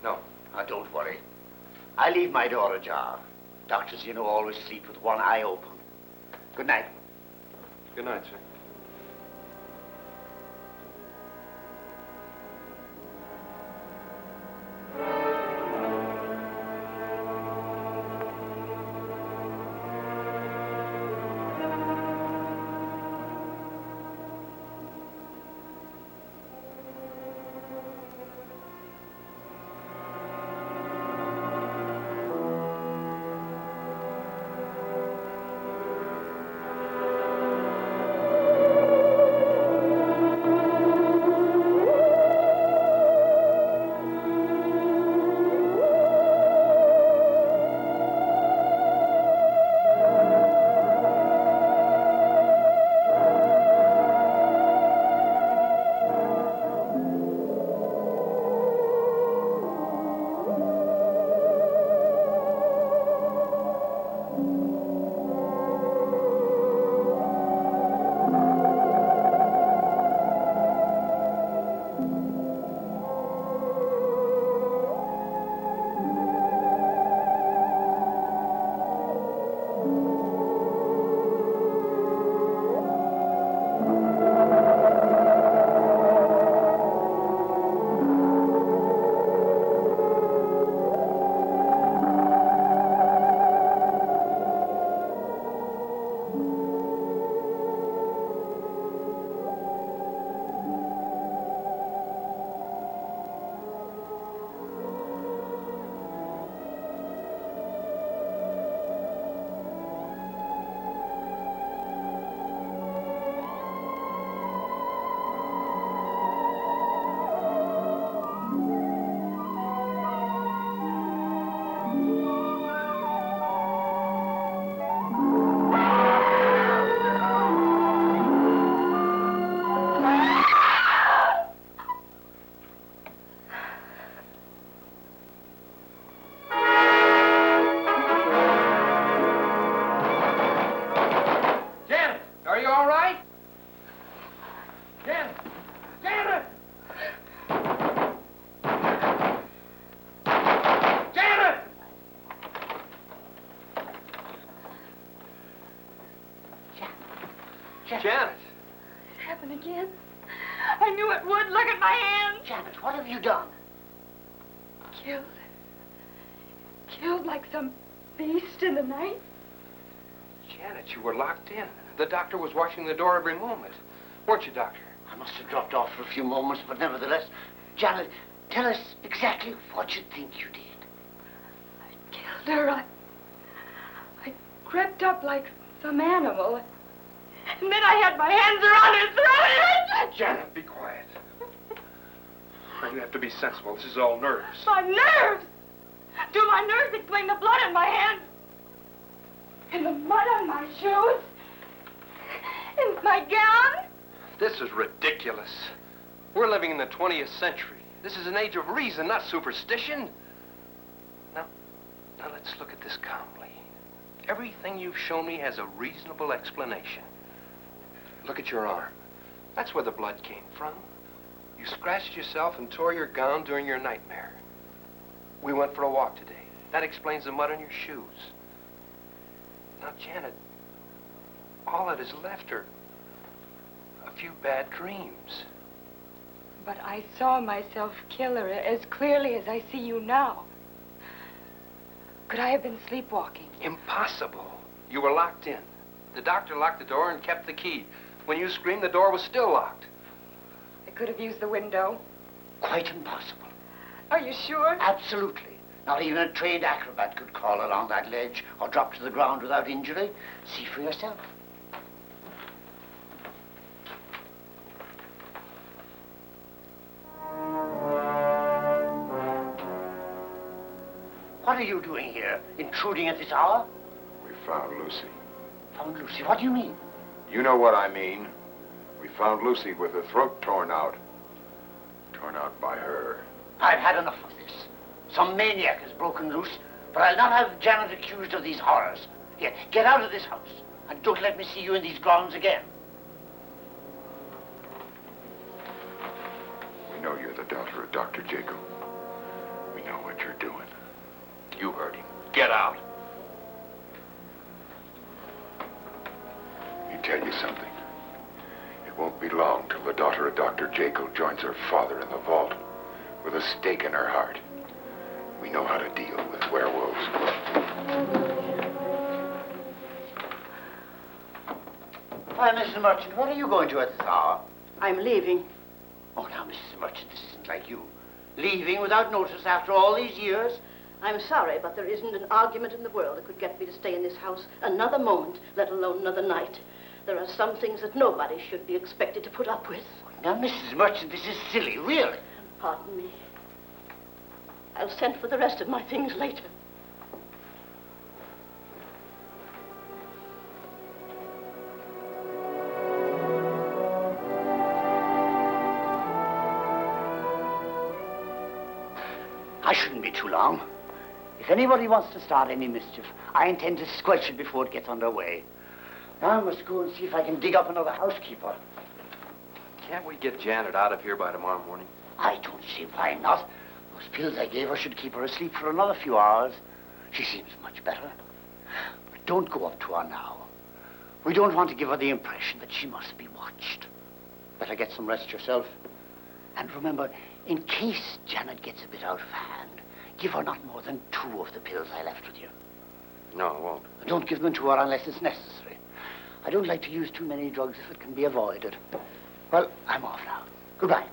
No, don't worry. I leave my door ajar. Doctors, you know, always sleep with one eye open. Good night. Good night, sir. again. I knew it would. Look at my hands. Janet, what have you done? Killed. Killed like some beast in the night. Janet, you were locked in. The doctor was watching the door every moment. Weren't you, Doctor? I must have dropped off for a few moments, but nevertheless, Janet, tell us exactly what you think you did. I killed her. I crept up like some animal. And then I had my hands around her throat. Janet, be quiet. You have to be sensible. This is all nerves. My nerves! Do my nerves explain the blood in my hands? And the mud on my shoes? And my gown? This is ridiculous. We're living in the 20th century. This is an age of reason, not superstition. Now let's look at this calmly. Everything you've shown me has a reasonable explanation. Look at your arm. That's where the blood came from. You scratched yourself and tore your gown during your nightmare. We went for a walk today. That explains the mud on your shoes. Now, Janet, all that is left are a few bad dreams. But I saw myself kill her as clearly as I see you now. Could I have been sleepwalking? Impossible. You were locked in. The doctor locked the door and kept the key. When you screamed, the door was still locked. I could have used the window. Quite impossible. Are you sure? Absolutely. Not even a trained acrobat could crawl along that ledge or drop to the ground without injury. See for yourself. What are you doing here, intruding at this hour? We found Lucy. Found Lucy? What do you mean? You know what I mean. We found Lucy with her throat torn out. Torn out by her. I've had enough of this. Some maniac has broken loose, but I'll not have Janet accused of these horrors. Here, get out of this house, and don't let me see you in these grounds again. We know you're the daughter of Dr. Jekyll. We know what you're doing. You heard him. Get out. Let me tell you something. It won't be long till the daughter of Dr. Jekyll joins her father in the vault with a stake in her heart. We know how to deal with werewolves. Why, Mrs. Merchant, where are you going to at this hour? I'm leaving. Oh, now, Mrs. Merchant, this isn't like you. Leaving without notice after all these years? I'm sorry, but there isn't an argument in the world that could get me to stay in this house another moment, let alone another night. There are some things that nobody should be expected to put up with. Now, Mrs. Merchant, this is silly, really. Pardon me. I'll send for the rest of my things later. I shouldn't be too long. If anybody wants to start any mischief, I intend to squelch it before it gets underway. Now I must go and see if I can dig up another housekeeper. Can't we get Janet out of here by tomorrow morning? I don't see why not. Those pills I gave her should keep her asleep for another few hours. She seems much better. But don't go up to her now. We don't want to give her the impression that she must be watched. Better get some rest yourself. And remember, in case Janet gets a bit out of hand, give her not more than 2 of the pills I left with you. No, I won't. Don't give them to her unless it's necessary. I don't like to use too many drugs if it can be avoided. Well, I'm off now. Goodbye.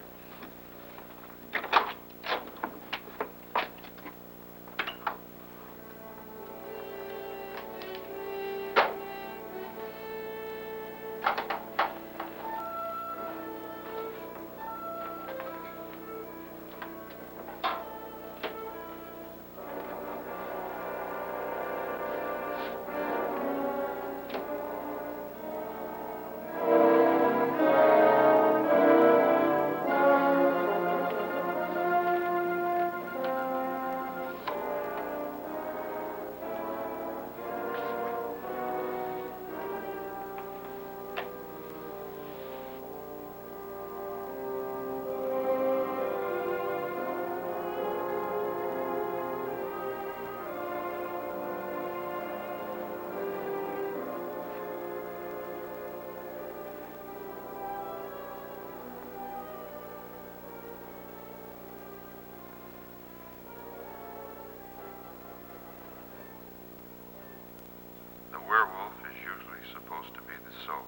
werewolf is usually supposed to be the soul,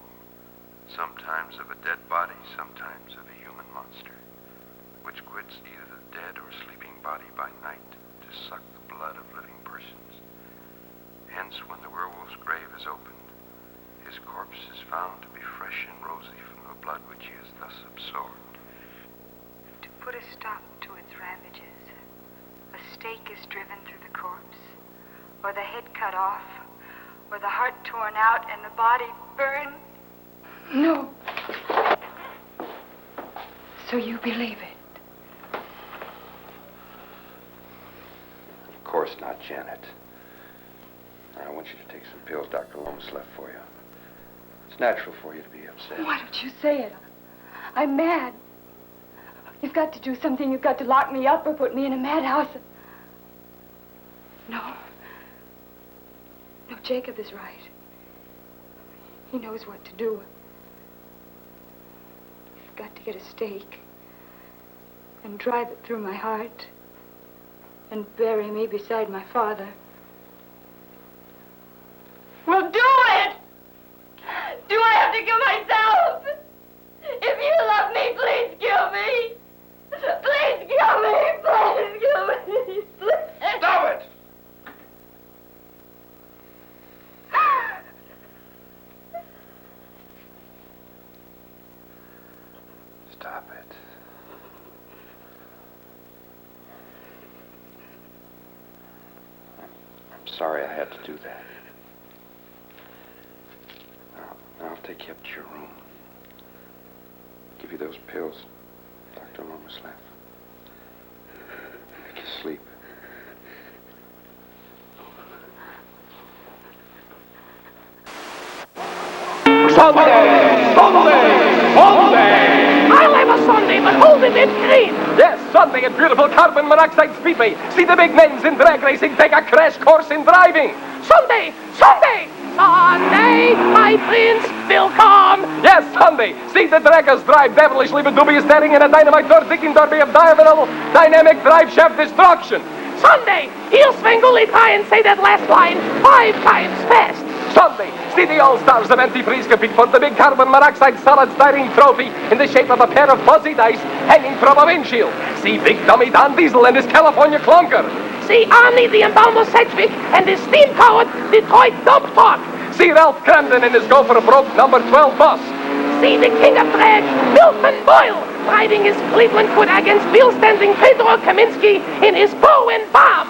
sometimes of a dead body, sometimes of a human monster, which quits either the dead or sleeping body by night to suck the blood of living persons. Hence, when the werewolf's grave is opened, his corpse is found to be fresh and rosy from the blood which he has thus absorbed. To put a stop to its ravages, a stake is driven through the corpse, or the head cut off, or the heart torn out and the body burned. No. So you believe it? Of course not, Janet. I want you to take some pills Dr. Loomis left for you. It's natural for you to be upset. Why don't you say it? I'm mad. You've got to do something. You've got to lock me up or put me in a madhouse. No. No, Jacob is right. He knows what to do. You've got to get a stake and drive it through my heart and bury me beside my father. Well, do it! Do I have to kill myself? If you love me, please kill me! Please kill me! Please kill me! Please. Stop it! Stop it. I'm sorry I had to do that. I'll take you up to your room. Give you those pills Dr. Loomis left. Make you sleep. Sunday! I'll have a Sunday, but hold it in green. Yes, Sunday at beautiful carbon monoxide speedway. See the big names in drag racing take a crash course in driving. Sunday! Sunday, my prince will come. Yes, Sunday. See the draggers drive devilishly with dubious daring in a dynamite door-digging derby of diagonal dynamic drive shaft destruction. Sunday, he'll Svengoolie try and say that last line 5 times fast. Sunday, see the all-stars of antifreeze compete for the big carbon monoxide solid styrene trophy in the shape of a pair of fuzzy dice hanging from a windshield. See Big Dummy Don Diesel and his California clunker. See Arnie the Embaumer Sedgwick and his steam-powered Detroit dump truck. See Ralph Cramden and his Gopher Broke number 12 bus. See the king of drag, Milton Boyle, driving his Cleveland Could against wheel-standing Pedro Kaminsky in his bow and bomb.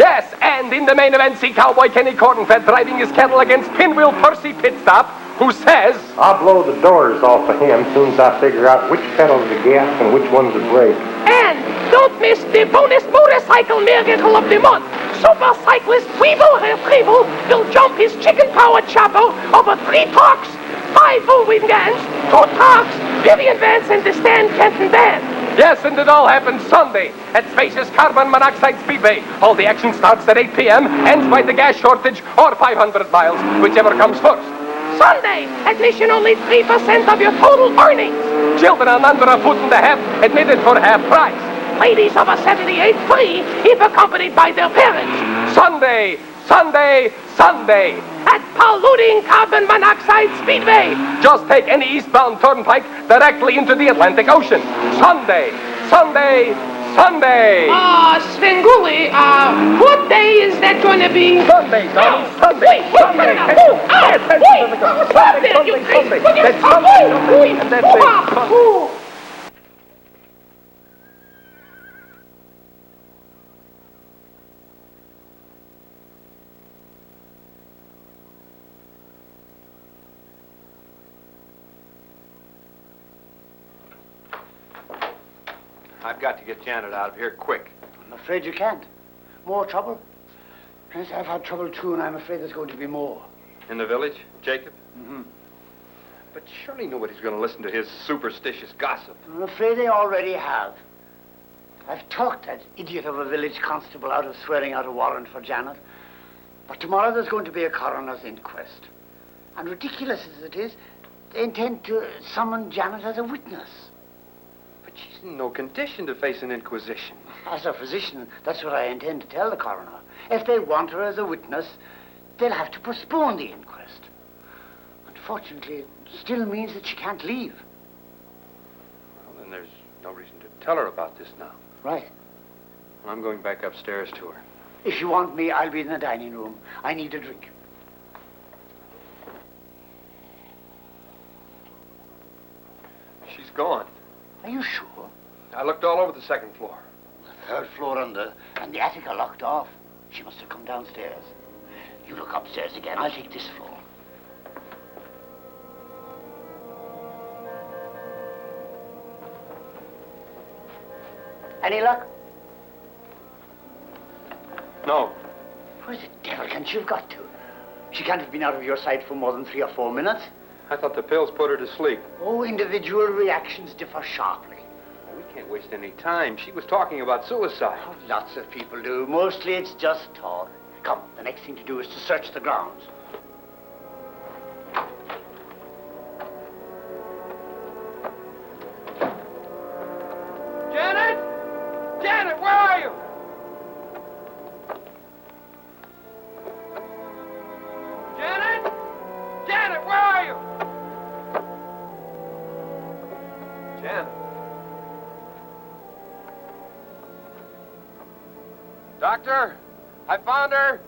Yes, and in the main event, see Cowboy Kenny Cornfed driving his kettle against Pinwheel Percy Pitstop, who says, I'll blow the doors off of him as soon as I figure out which pedal's the gas and which one's the brake. And don't miss the bonus motorcycle miracle of the month. Super cyclist Weevil Retrieval will jump his chicken-powered chopper over 3 trucks, 5 full-wing guns, 2 trucks, Vivian Vance, and the Stan Kenton Band. yes, and it all happens Sunday at Spacious Carbon Monoxide Speedway. All the action starts at 8 p.m., ends by the gas shortage or 500 miles, whichever comes first. Sunday, admission only 3% of your total earnings. Children under a foot and a half admitted for half price. Ladies over 78 free if accompanied by their parents. Sunday, Sunday, Sunday. At polluting carbon monoxide speedway. Just take any eastbound turnpike directly into the Atlantic Ocean. Sunday, Sunday, Sunday. Svengoolie, what day is that going to be? Sunday, Tommy, Sunday. Wait, Sunday. Stop there, you Sunday. Will you That's stop? Sunday. And that's it. I've got to get Janet out of here quick. I'm afraid you can't. More trouble? Yes, I've had trouble too, and I'm afraid there's going to be more. In the village, Jacob? Mm-hmm. But surely nobody's going to listen to his superstitious gossip. I'm afraid they already have. I've talked that idiot of a village constable out of swearing out a warrant for Janet. But tomorrow there's going to be a coroner's inquest. And ridiculous as it is, they intend to summon Janet as a witness. But she's in no condition to face an inquisition. As a physician, that's what I intend to tell the coroner. If they want her as a witness, they'll have to postpone the inquest. Unfortunately, it still means that she can't leave. Well, then there's no reason to tell her about this now. Right. I'm going back upstairs to her. If you want me, I'll be in the dining room. I need a drink. She's gone. Are you sure? I looked all over the second floor. The third floor and the attic are locked off. She must have come downstairs. You look upstairs again. I'll take this floor. Any luck? No. Where the devil can she have got to? She can't have been out of your sight for more than 3 or 4 minutes. I thought the pills put her to sleep. Oh, individual reactions differ sharply. Well, we can't waste any time. She was talking about suicide. Oh, lots of people do. Mostly it's just talk. Come, the next thing to do is to search the grounds. Janet! Janet, where are you? Janet! Janet, where are you? Janet. Doctor, I found her.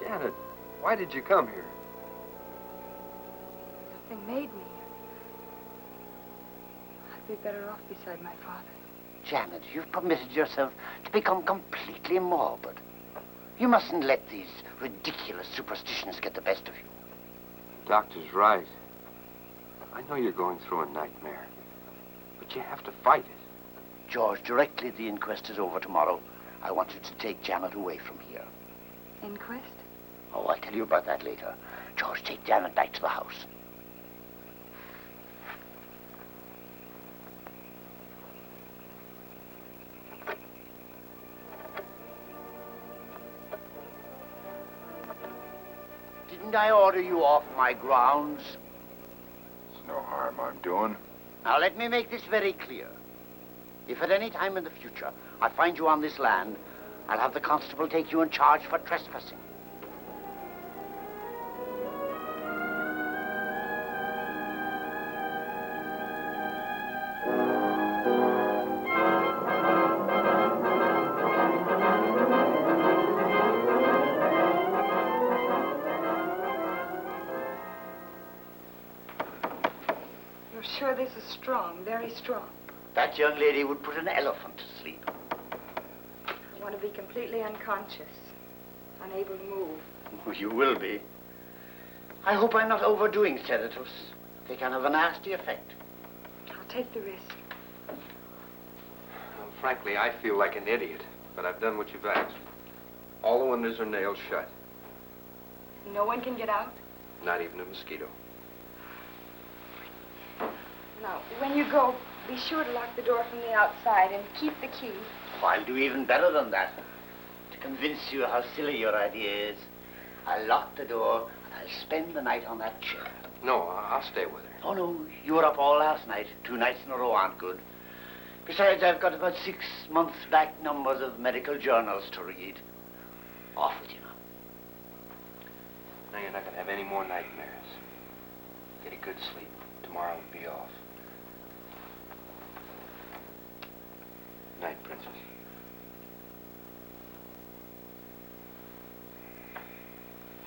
Janet, why did you come here? Nothing made me. I'd be better off beside my father. Janet, you've permitted yourself to become completely morbid. You mustn't let these ridiculous superstitions get the best of you. Doctor's right. I know you're going through a nightmare, but you have to fight it. George, directly the inquest is over tomorrow, I want you to take Janet away from here. Inquest? Oh, I'll tell you about that later. George, take Janet back to the house. Didn't I order you off my grounds? There's no harm I'm doing. Now, let me make this very clear. If at any time in the future I find you on this land, I'll have the constable take you in charge for trespassing. You're sure this is strong, very strong? That young lady would put an elephant to sleep. I want to be completely unconscious, unable to move. Oh, you will be. I hope I'm not overdoing sedatives. They can have a nasty effect. I'll take the risk. Well, frankly, I feel like an idiot, but I've done what you've asked. All the windows are nailed shut. No one can get out? Not even a mosquito. Now, when you go, be sure to lock the door from the outside and keep the key. Oh, I'll do even better than that. To convince you how silly your idea is, I'll lock the door and I'll spend the night on that chair. No, I'll stay with her. Oh, no, you were up all last night. 2 nights in a row aren't good. Besides, I've got about 6 months back numbers of medical journals to read. Off with you now. Now you're not going to have any more nightmares. Get a good sleep. Tomorrow will be off. Night, Princess.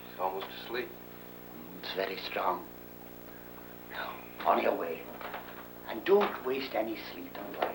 She's almost asleep. It's very strong. Now, on your way. And don't waste any sleep and play.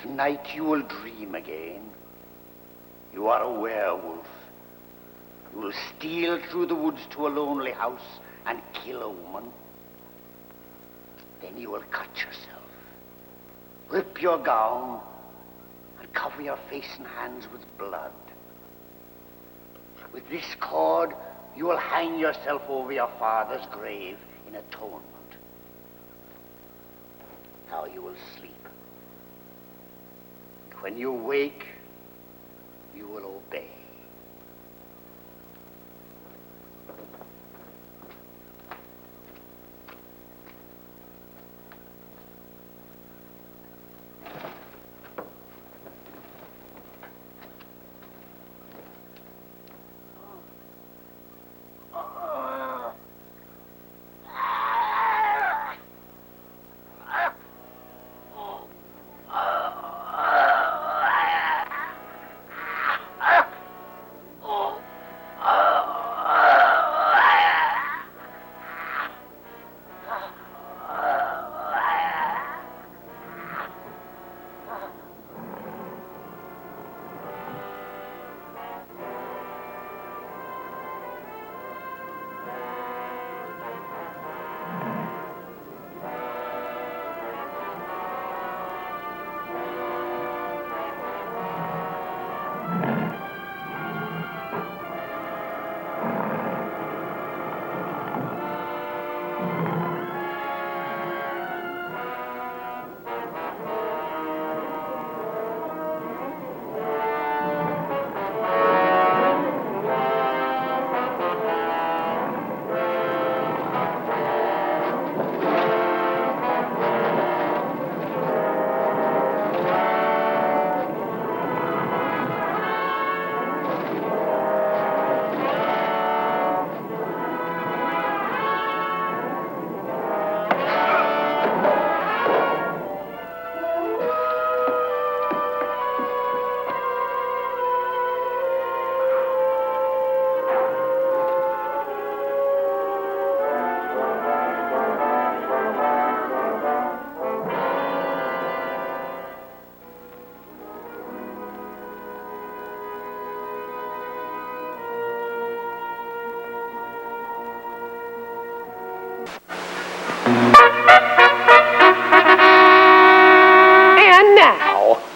night you will dream again. You are a werewolf. You will steal through the woods to a lonely house and kill a woman. Then you will cut yourself, rip your gown, and cover your face and hands with blood. With this cord, you will hang yourself over your father's grave in atonement. Now you will sleep. And when you wake, you will obey.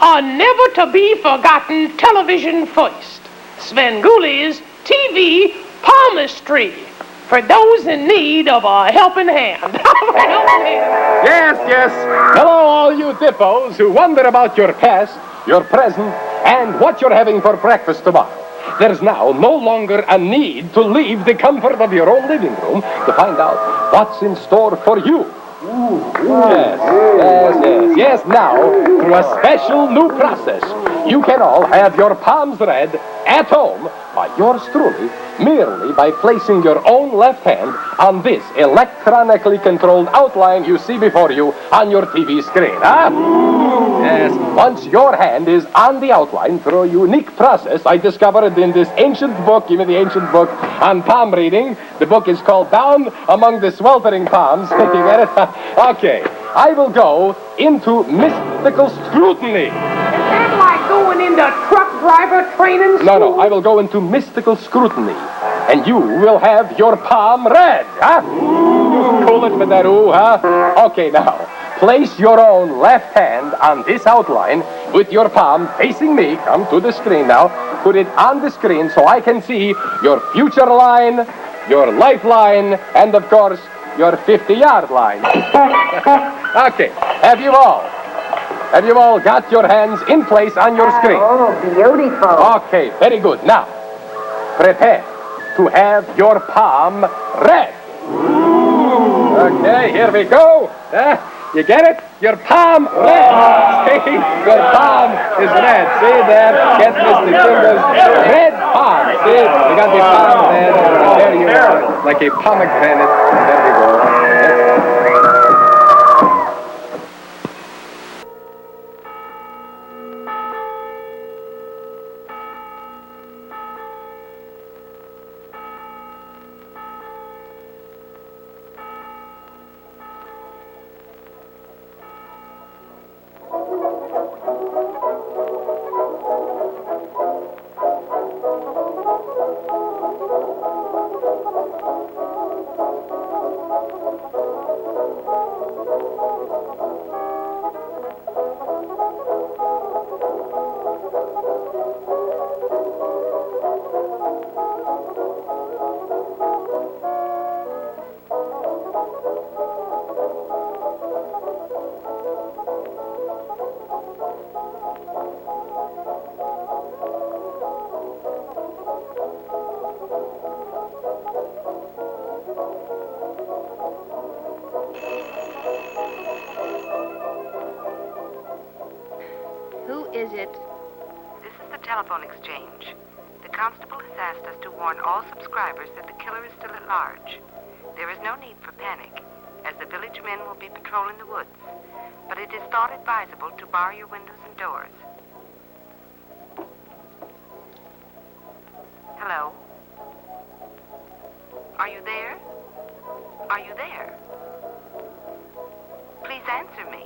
A never-to-be-forgotten television first, Svengoolie's TV palmistry, for those in need of a helping hand. Yes, yes. Hello, all you dippos who wonder about your past, your present, and what you're having for breakfast tomorrow. There's now no longer a need to leave the comfort of your own living room to find out what's in store for you. Yes. Now, through a special new process, you can all have your palms read at home by yours truly, merely by placing your own left hand on this electronically controlled outline you see before you on your TV screen. Yes, once your hand is on the outline through a unique process I discovered in this ancient book, give me the ancient book on palm reading. The book is called Down Among the Sweltering Palms. You get it? Okay, I will go into mystical scrutiny. Is that like going into truck driver training school? No, I will go into mystical scrutiny, and you will have your palm read, huh? Cool it with that ooh, huh? Okay, now, place your own left hand on this outline with your palm facing me. Come to the screen now. Put it on the screen so I can see your future line, your lifeline, and, of course, your 50-yard line. Okay, have you all got your hands in place on your screen? Oh, beautiful. Okay, very good. Now, prepare to have your palm read. Okay, here we go. You get it? Your palm red. See? Your palm is red. See there? Get Mr. Fingers. Red palm. See? You got the palm red. There you are. Like a pomegranate. There we go. is it? This is the telephone exchange. The constable has asked us to warn all subscribers that the killer is still at large. There is no need for panic, as the village men will be patrolling the woods. But it is thought advisable to bar your windows and doors. Hello? Are you there? Are you there? Please answer me.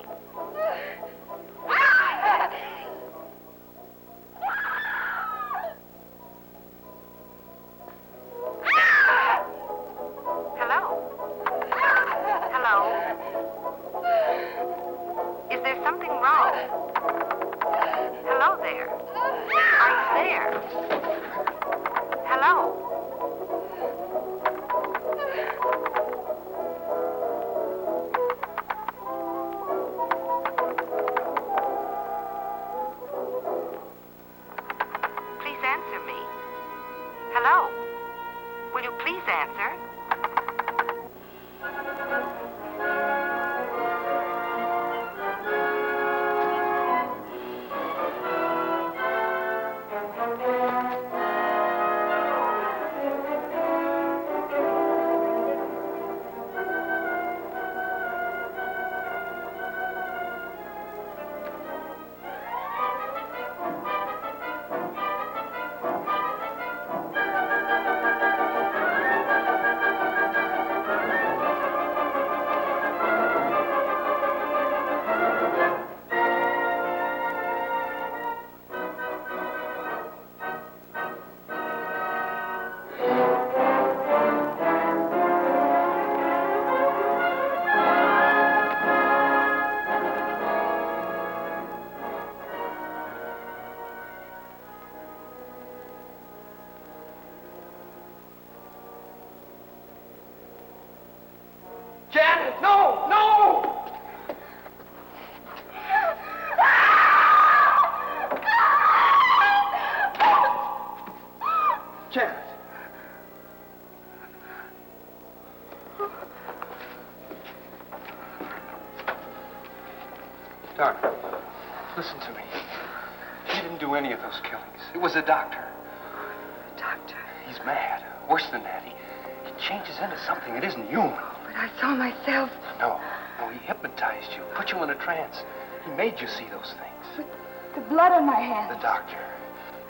Hello? Hello? Is there something wrong? Hello there? Are you there? Hello? Please answer me. Hello? Will you please answer? Janet, no! No! Janet. Doctor, listen to me. He didn't do any of those killings. It was a doctor. Doctor. He's mad. Worse than that, he changes into something that isn't human. But I saw myself. No, he hypnotized you, put you in a trance. He made you see those things. With the blood on my hands. The doctor.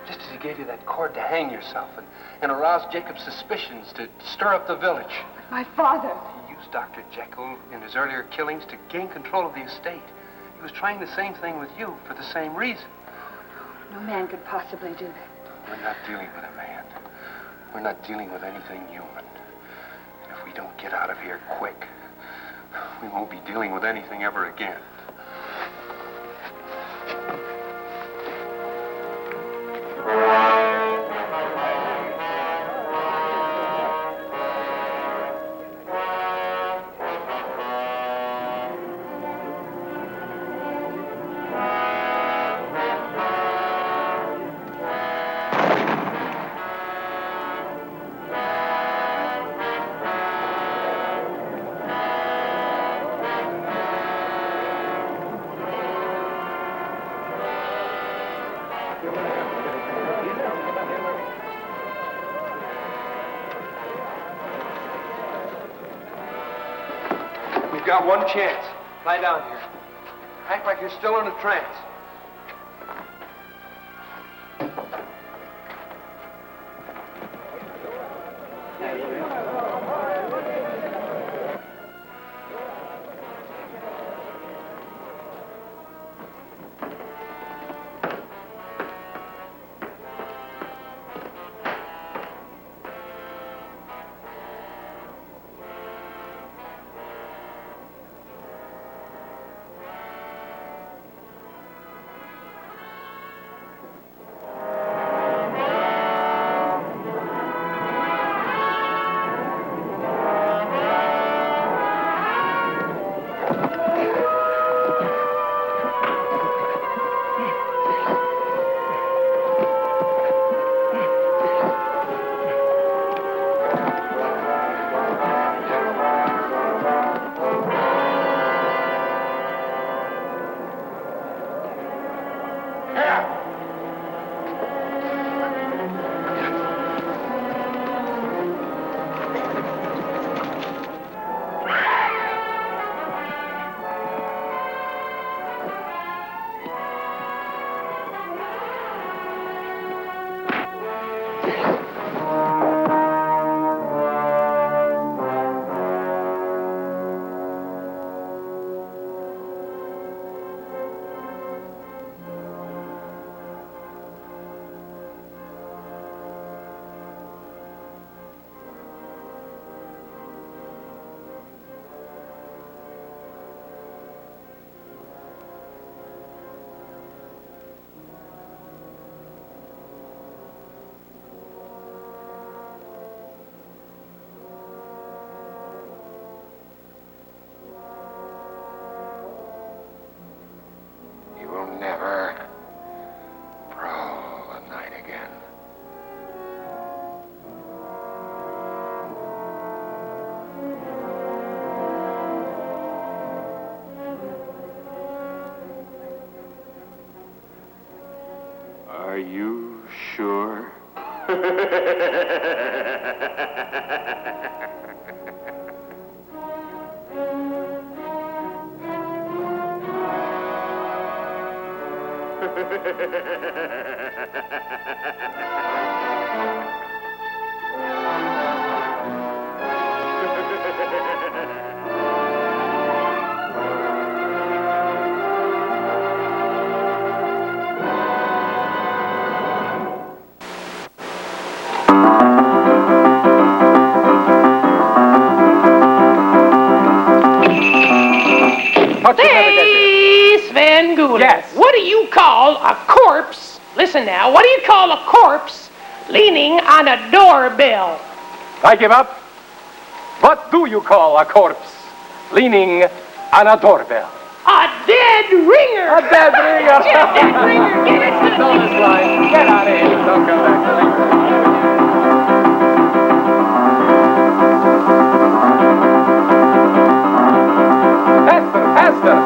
Just as he gave you that cord to hang yourself and aroused Jacob's suspicions to stir up the village. But my father. He used Dr. Jekyll in his earlier killings to gain control of the estate. He was trying the same thing with you for the same reason. No man could possibly do that. We're not dealing with a man. We're not dealing with anything human. And if we don't get out of here quick, we won't be dealing with anything ever again. You've got one chance. Lie down here. Act like you're still in a trance. Are you sure? Hey, Svengoolie. Yes. What do you call a corpse? Listen now. What do you call a corpse leaning on a doorbell? I give up. What do you call a corpse leaning on a doorbell? A dead ringer. A dead ringer. Get a dead ringer. Get it. Don't line. Get out of here. Don't come back to me. Faster.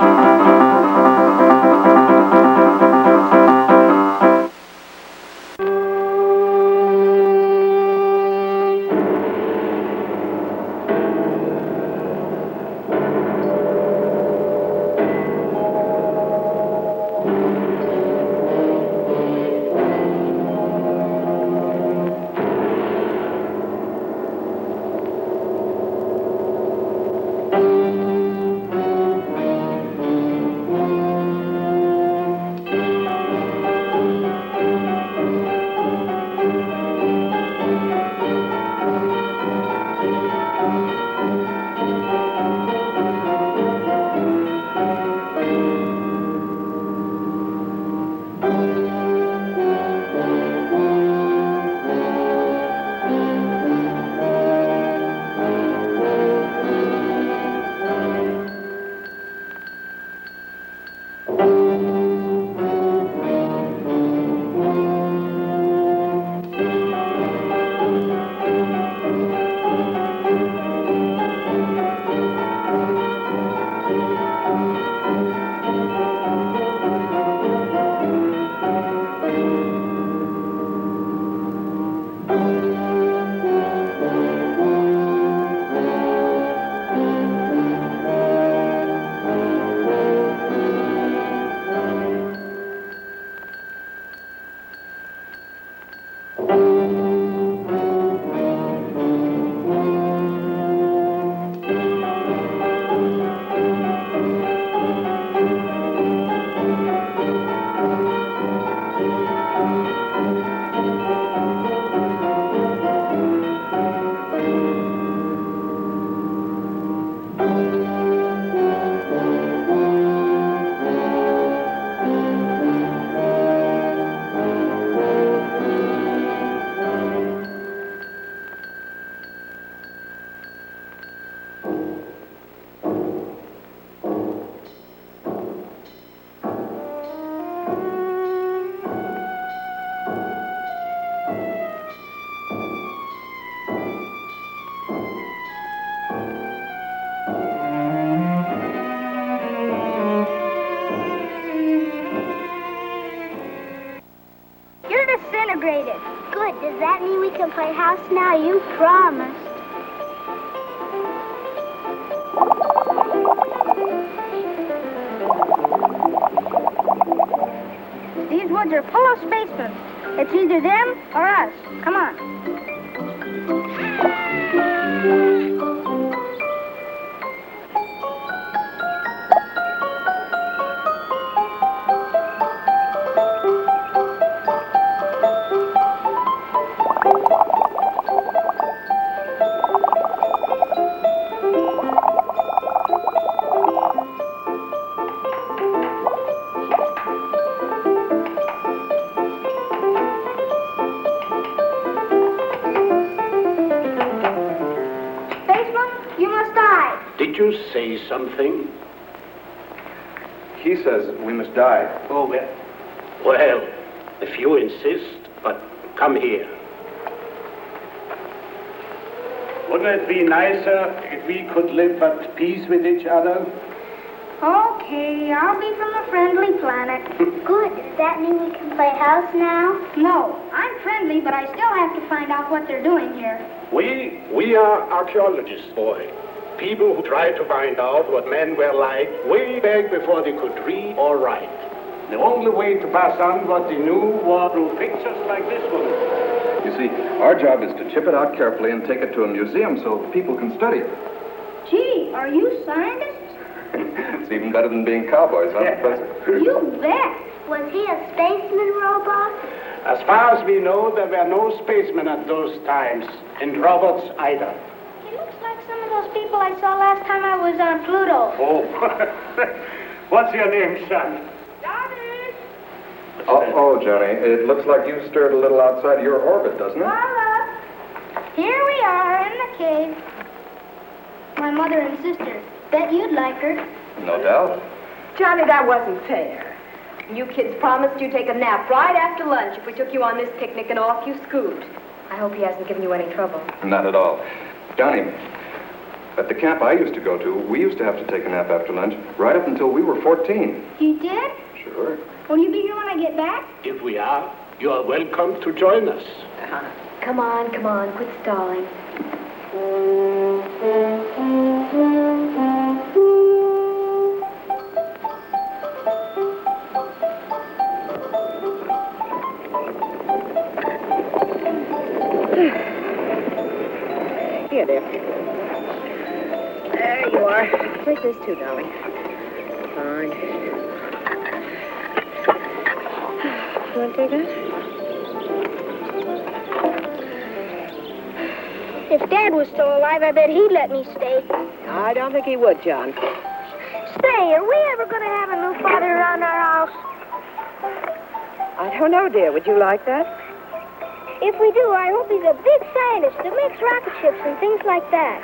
Disintegrated. Good. Does that mean we can play house now? You promised. These woods are full of spacemen. It's either them or us. Come on. Did you say something? He says we must die. Oh, well, if you insist, but come here. Wouldn't it be nicer if we could live at peace with each other? Okay, I'll be from a friendly planet. Good. Does that mean we can play house now? No. I'm friendly, but I still have to find out what they're doing here. We are archaeologists, boy. People who try to find out what men were like way back before they could read or write. The only way to pass on what they knew was through pictures like this one. You see, our job is to chip it out carefully and take it to a museum so people can study it. Gee, are you scientists? It's even better than being cowboys, huh, Professor? You bet. Was he a spaceman robot? As far as we know, there were no spacemen at those times, and robots either. He looks like some of those people I saw last time I was on Pluto. Oh, what's your name, son? Oh, Johnny, it looks like you've stirred a little outside your orbit, doesn't it? Voila! Here we are in the cave. My mother and sister. Bet you'd like her. No doubt. Johnny, that wasn't fair. You kids promised you'd take a nap right after lunch if we took you on this picnic, and off you scoot. I hope he hasn't given you any trouble. Not at all. Johnny, at the camp I used to go to, we used to have to take a nap after lunch right up until we were 14. You did? Sure. Will you be here when I get back? If we are, you are welcome to join us. Come on, quit stalling. Here, dear. There you are. Take this too, darling. Fine. You want to take that? If Dad was still alive, I bet he'd let me stay. I don't think he would, John. Say, are we ever going to have a new father around our house? I don't know, dear. Would you like that? If we do, I hope he's a big scientist that makes rocket ships and things like that.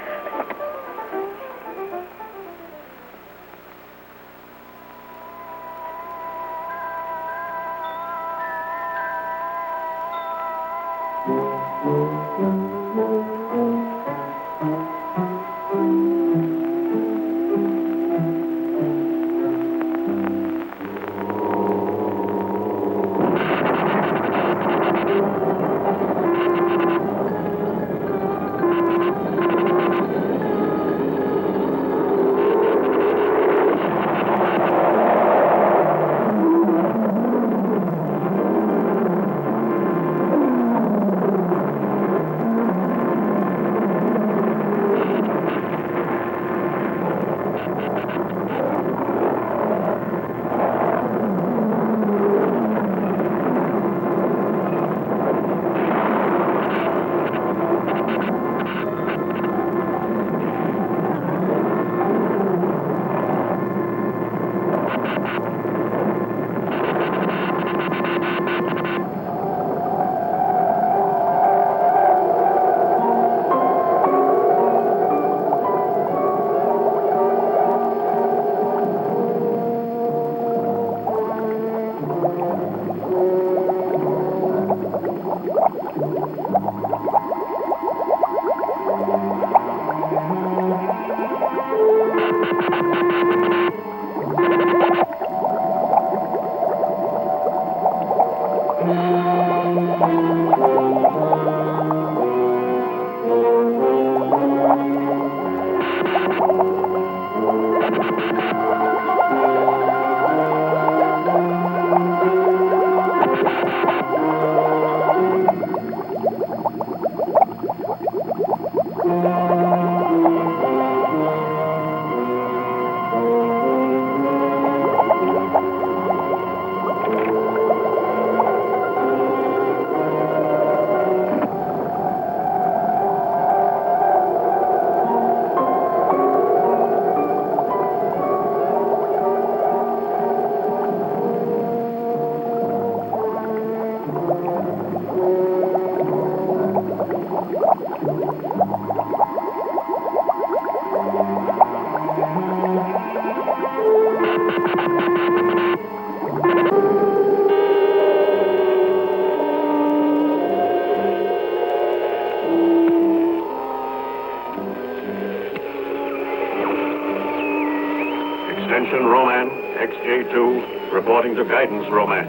Attention, Roman, XJ2, reporting to guidance, Roman.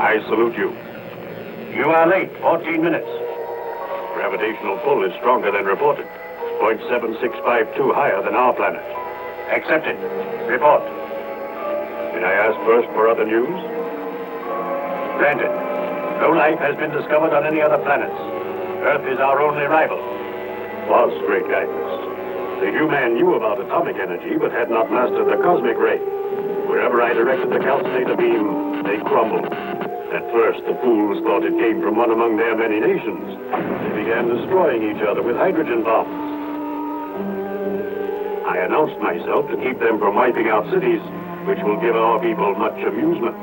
I salute you. You are late, 14 minutes. Gravitational pull is stronger than reported. 0.7652 higher than our planet. Accepted. Report. May I ask first for other news? Granted. No life has been discovered on any other planets. Earth is our only rival. Was great guidance. The human knew about atomic energy, but had not mastered the cosmic ray. Wherever I directed the calcinator beam, they crumbled. At first, the fools thought it came from one among their many nations. They began destroying each other with hydrogen bombs. I announced myself to keep them from wiping out cities, which will give our people much amusement.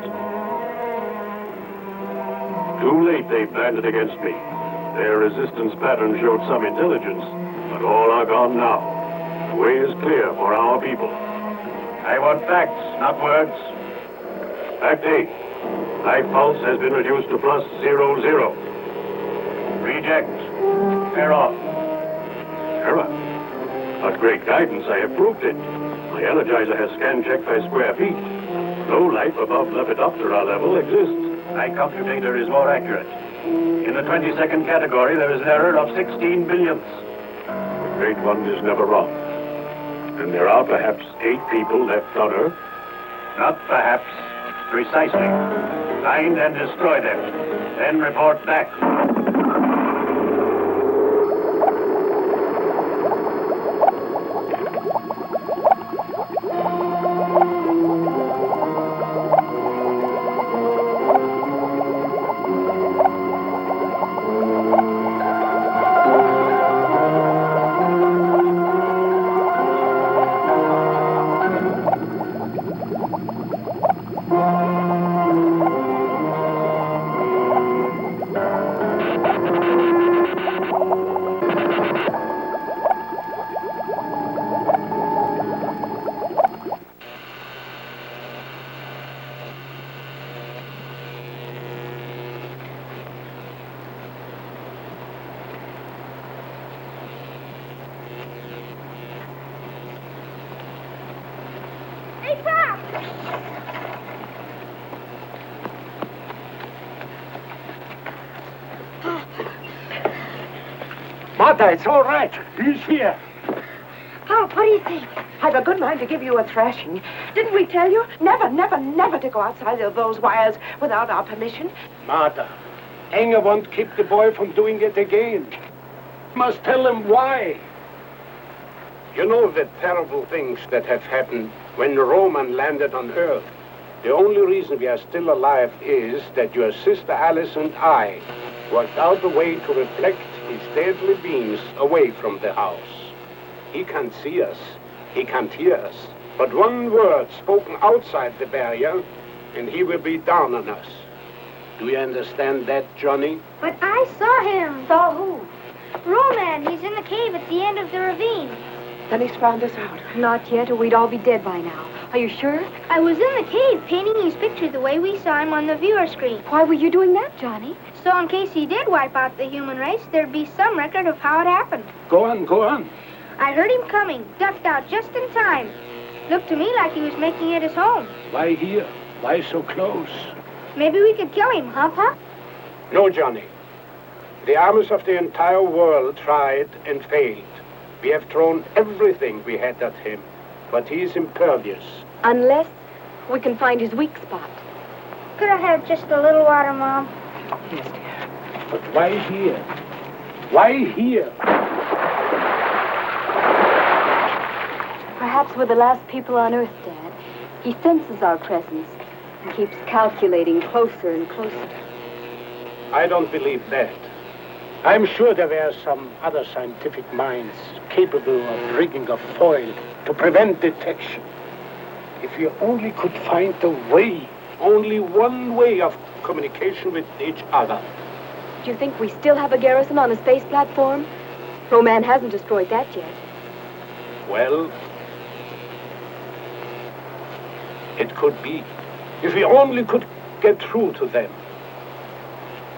Too late they planned it against me. Their resistance pattern showed some intelligence, but all are gone now. The way is clear for our people. I want facts, not words. Fact A. Life pulse has been reduced to +00. Reject. Error. Error? But great guidance, I have proved it. My energizer has scan checked by square feet. No life above Lepidoptera level exists. My computator is more accurate. In the 20-second category, there is an error of 16 billionths. The Great One is never wrong. And there are perhaps 8 people left on Earth. Not perhaps, precisely. Find and destroy them. Then report back. Martha, it's all right. He's here. How? What do you think? I've a good mind to give you a thrashing. Didn't we tell you? Never, never, never to go outside of those wires without our permission. Martha, Anger won't keep the boy from doing it again. Must tell him why. You know the terrible things that have happened when Roman landed on Earth. The only reason we are still alive is that your sister Alice and I worked out a way to reflect his deadly beams away from the house. He can't see us. He can't hear us. But one word spoken outside the barrier, and he will be down on us. Do you understand that, Johnny? But I saw him. Saw who? Roman. He's in the cave at the end of the ravine. Then he's found us out. Not yet, or we'd all be dead by now. Are you sure? I was in the cave painting his picture the way we saw him on the viewer screen. Why were you doing that, Johnny? So in case he did wipe out the human race, there'd be some record of how it happened. Go on, go on. I heard him coming, ducked out just in time. Looked to me like he was making it his home. Why here? Why so close? Maybe we could kill him, huh, Pop? No, Johnny. The armies of the entire world tried and failed. We have thrown everything we had at him, but he's impervious. Unless we can find his weak spot. Could I have just a little water, Mom? Yes, dear. But why here? Why here? Perhaps we're the last people on Earth, Dad. He senses our presence and keeps calculating closer and closer. I don't believe that. I'm sure there were some other scientific minds capable of rigging a foil to prevent detection. If you only could find a way, only one way of communication with each other. Do you think we still have a garrison on a space platform? Roman hasn't destroyed that yet. Well, it could be. If we only could get through to them.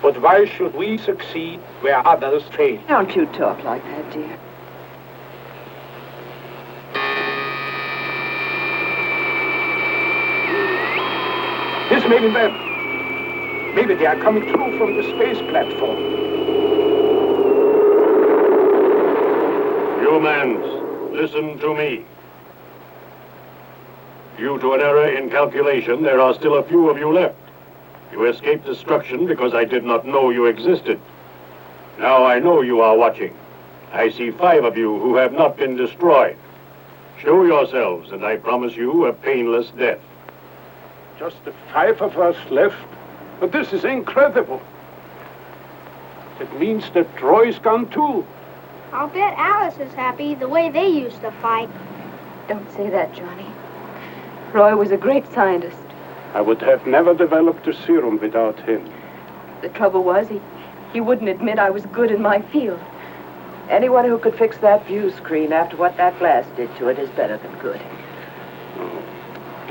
But why should we succeed where others fail? Don't you talk like that, dear. maybe them. Maybe they are coming through from the space platform. Humans, listen to me. Due to an error in calculation, there are still a few of you left. You escaped destruction because I did not know you existed. Now I know you are watching. I see 5 of you who have not been destroyed. Show yourselves, and I promise you a painless death. Just the 5 of us left? But this is incredible. It means that Troy's gone too. I'll bet Alice is happy the way they used to fight. Don't say that, Johnny. Roy was a great scientist. I would have never developed the serum without him. The trouble was, he wouldn't admit I was good in my field. Anyone who could fix that view screen after what that glass did to it is better than good. Oh,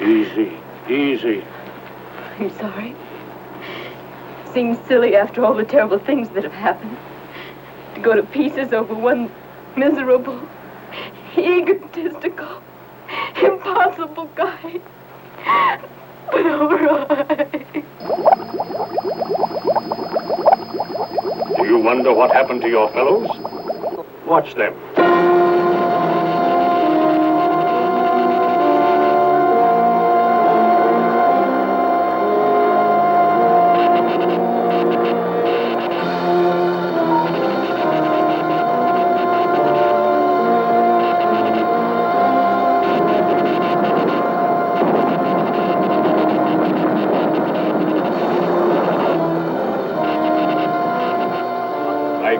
easy, easy. I'm sorry. Seems silly after all the terrible things that have happened. To go to pieces over one miserable, egotistical, impossible guy. But all right. Do you wonder what happened to your fellows? Watch them.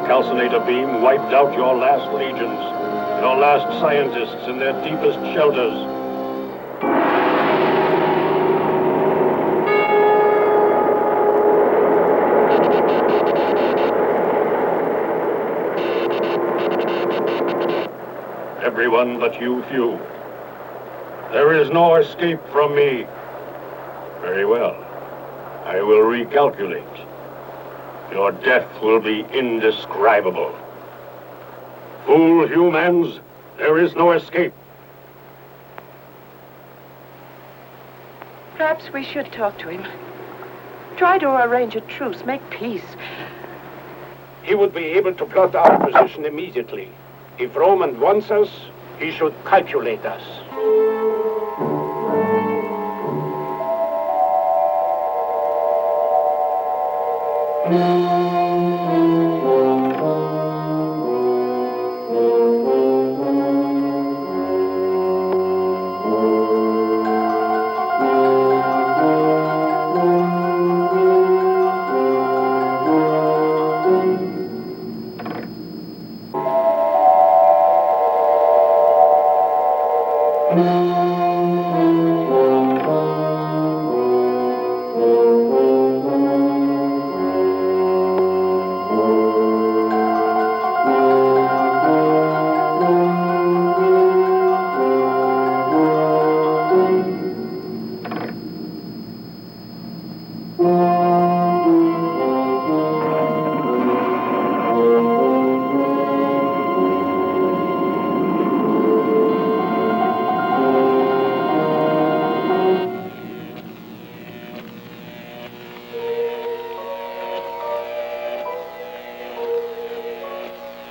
Calcinator beam wiped out your last legions, your last scientists in their deepest shelters. Everyone but you few. There is no escape from me. Very well. I will recalculate. Your death will be indescribable. Fool humans, there is no escape. Perhaps we should talk to him. Try to arrange a truce, make peace. He would be able to plot our position immediately. If Roman wants us, he should calculate us.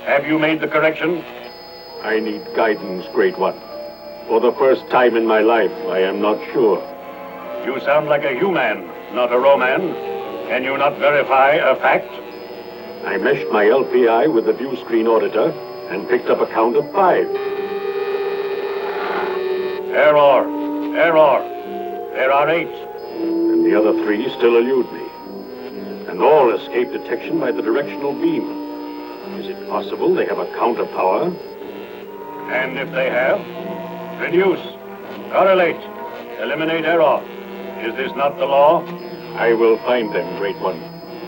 Have you made the correction? I need guidance, Great One. For the first time in my life, I am not sure. You sound like a human, not a Roman. Can you not verify a fact? I meshed my LPI with the view screen auditor and picked up a count of 5. Error! Error! There are 8. And the other 3 still elude me. And all escape detection by the directional beam. Is it possible they have a counter power? And if they have, reduce, correlate, eliminate error. Is this not the law? I will find them, Great One.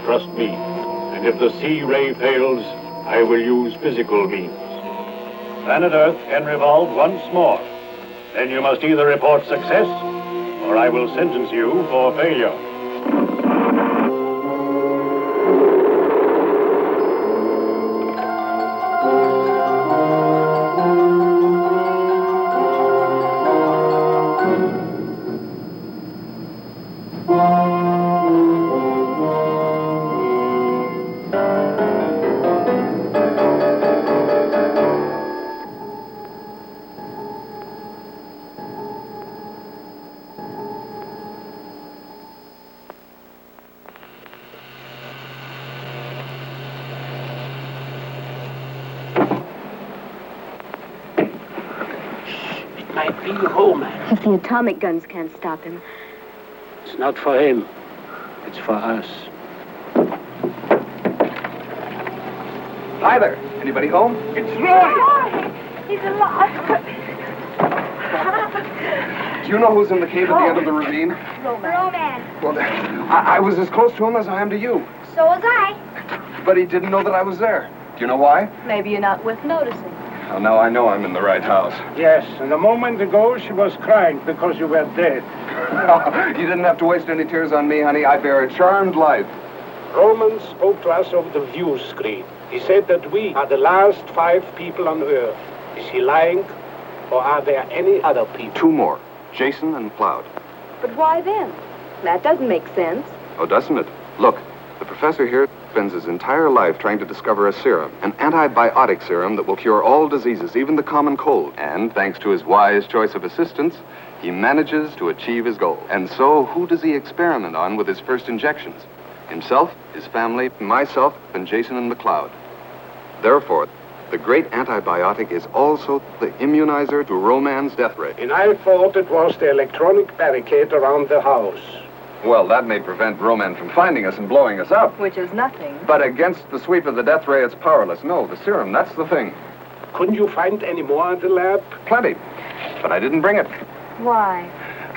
Trust me. And if the C-ray fails, I will use physical means. Planet Earth can revolve once more. Then you must either report success, or I will sentence you for failure. real romance. If the atomic guns can't stop him. It's not for him. It's for us. Hi there. Anybody home? It's Roy! He's alive. Do you know who's in the cave at the end of the ravine? Roman. Well, I was as close to him as I am to you. So was I. But he didn't know that I was there. Do you know why? Maybe you're not worth noticing. Well, now I know I'm in the right house. Yes, and a moment ago she was crying because you were dead. You didn't have to waste any tears on me, honey. I bear a charmed life. Roman spoke to us over the view screen. He said that we are the last 5 people on Earth. Is he lying? Or are there any other people? 2 more. Jason and Cloud. But why them? That doesn't make sense. Oh, doesn't it? Look, the professor here spends his entire life trying to discover a serum, an antibiotic serum that will cure all diseases, even the common cold. And thanks to his wise choice of assistants, he manages to achieve his goal. And so, who does he experiment on with his first injections? Himself, his family, myself, and Jason and McLeod. Therefore, the great antibiotic is also the immunizer to Roman's death ray. And I thought it was the electronic barricade around the house. Well, that may prevent Roman from finding us and blowing us up. Which is nothing. But against the sweep of the death ray, it's powerless. No, the serum, that's the thing. Couldn't you find any more at the lab? Plenty. But I didn't bring it. Why?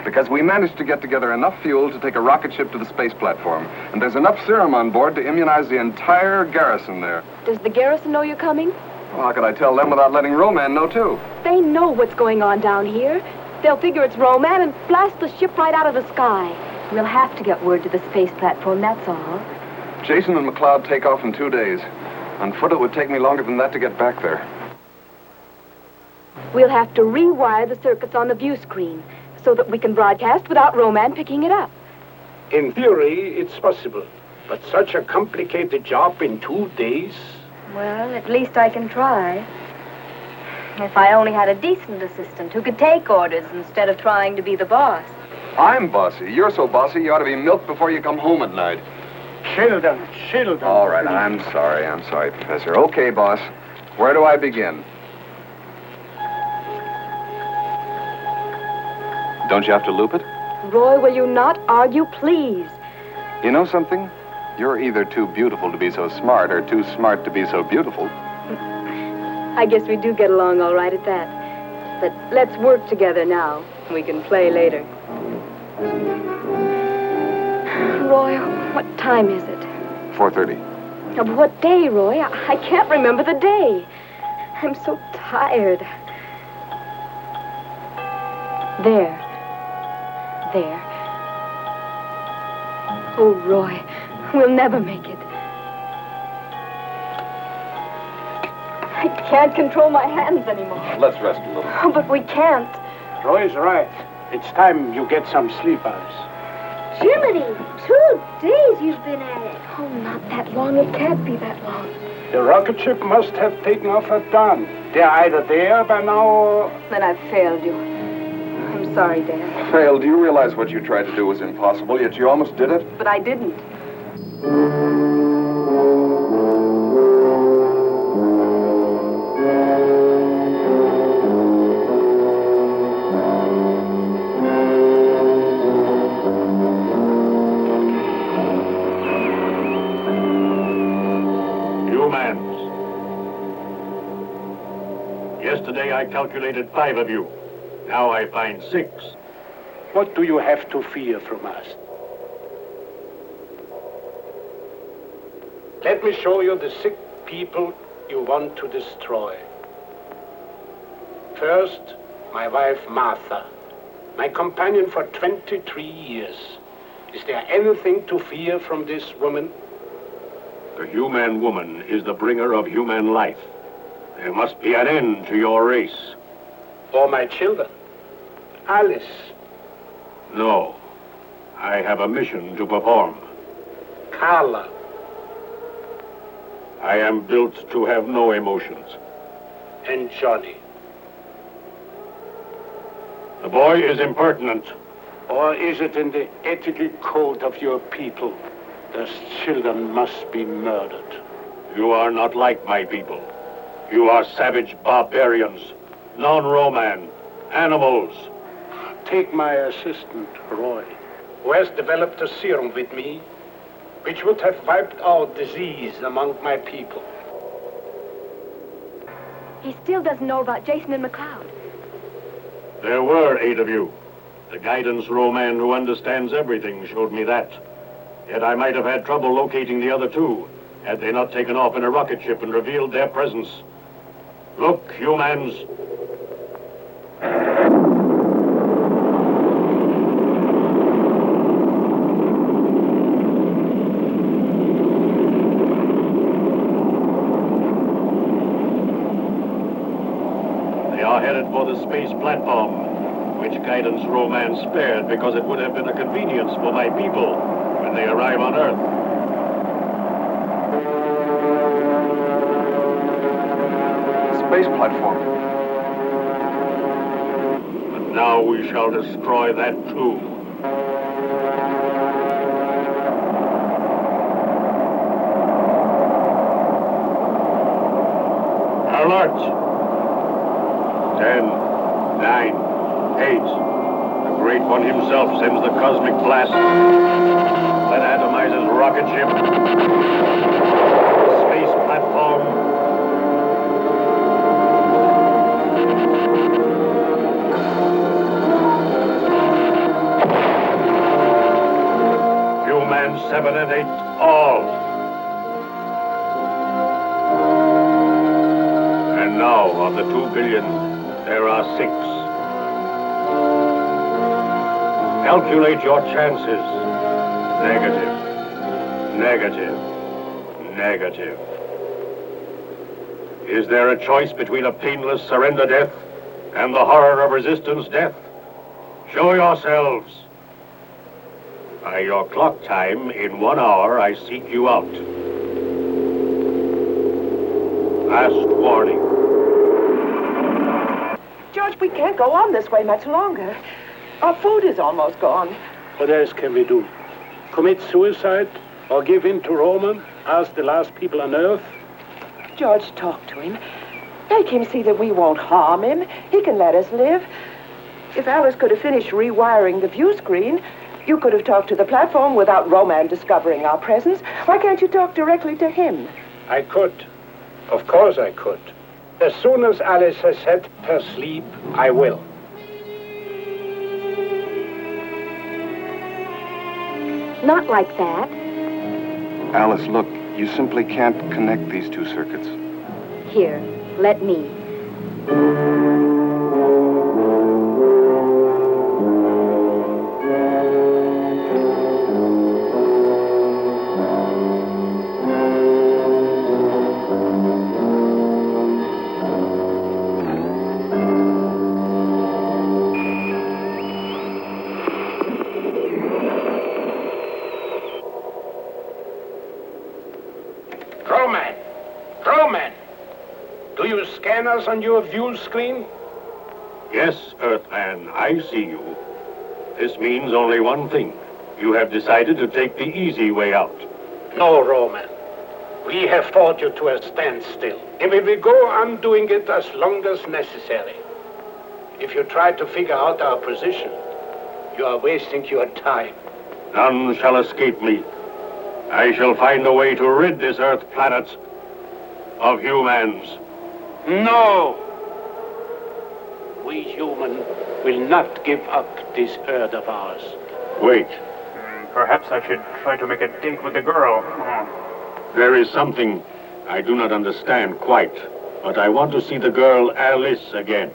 Because we managed to get together enough fuel to take a rocket ship to the space platform. And there's enough serum on board to immunize the entire garrison there. Does the garrison know you're coming? Well, how could I tell them without letting Roman know, too? They know what's going on down here. They'll figure it's Roman and blast the ship right out of the sky. We'll have to get word to the space platform, that's all. Jason and McLeod take off in 2 days. On foot, it would take me longer than that to get back there. We'll have to rewire the circuits on the view screen so that we can broadcast without Roman picking it up. In theory, it's possible. But such a complicated job in 2 days? Well, at least I can try. If I only had a decent assistant who could take orders instead of trying to be the boss. I'm bossy. You're so bossy, you ought to be milked before you come home at night. Children. All right, I'm sorry, Professor. Okay, boss. Where do I begin? Don't you have to loop it? Roy, will you not argue, please? You know something? You're either too beautiful to be so smart or too smart to be so beautiful. I guess we do get along all right at that. But let's work together now. We can play later. Roy, what time is it? 4:30. Of what day, Roy? I can't remember the day. I'm so tired. There. Oh, Roy, we'll never make it. I can't control my hands anymore. Let's rest a little. Oh, but we can't. Roy's right. It's time you get some sleep, Alice. Jiminy, 2 days you've been at it. Oh, not that long. It can't be that long. The rocket ship must have taken off at dawn. They're either there by now or... Then I've failed you. I'm sorry, Dan. Fail, do you realize what you tried to do was impossible, yet you almost did it? But I didn't. Yesterday I calculated 5 of you. Now I find 6. What do you have to fear from us? Let me show you the sick people you want to destroy. First, my wife Martha, my companion for 23 years. Is there anything to fear from this woman? The human woman is the bringer of human life. There must be an end to your race. Or my children? Alice? No. I have a mission to perform. Carla? I am built to have no emotions. And Johnny? The boy is impertinent. Or is it in the ethical code of your people? Those children must be murdered. You are not like my people. You are savage barbarians, non-Roman, Animals. Take my assistant, Roy, who has developed a serum with me, which would have wiped out disease among my people. He still doesn't know about Jason and McLeod. There were 8 of you. The guidance row man who understands everything showed me that. Yet I might have had trouble locating the other 2, had they not taken off in a rocket ship and revealed their presence. Look, humans. They are headed for the space platform, which guidance row man spared because it would have been a convenience for my people when they arrive on Earth. Space platform. But now we shall destroy that too. Alert! 10, 9, 8. The Great One himself sends the cosmic blast that atomizes rocket ship. Space platform. Human 7 and 8, all. And now, of the 2 billion, there are 6. Calculate your chances. Negative. Negative. Negative. Is there a choice between a painless surrender death and the horror of resistance death? Show yourselves. By your clock time, in 1 hour, I seek you out. Last warning. George, we can't go on this way much longer. Our food is almost gone. What else can we do? Commit suicide? Or give in to Roman? As the last people on Earth? George, talk to him. Make him see that we won't harm him. He can let us live. If Alice could have finished rewiring the view screen, you could have talked to the platform without Roman discovering our presence. Why can't you talk directly to him? I could. Of course I could. As soon as Alice has had her sleep, I will. Not like that. Alice, look, you simply can't connect these 2 circuits. Here, let me. Roman! Do you scan us on your view screen? Yes, Earthman, I see you. This means only one thing. You have decided to take the easy way out. No, Roman. We have fought you to a standstill, and we will go on doing it as long as necessary. If you try to figure out our position, you are wasting your time. None shall escape me. I shall find a way to rid this Earth planet of humans. No! We human will not give up this Earth of ours. Wait. Perhaps I should try to make a date with the girl. There is something I do not understand quite, but I want to see the girl Alice again.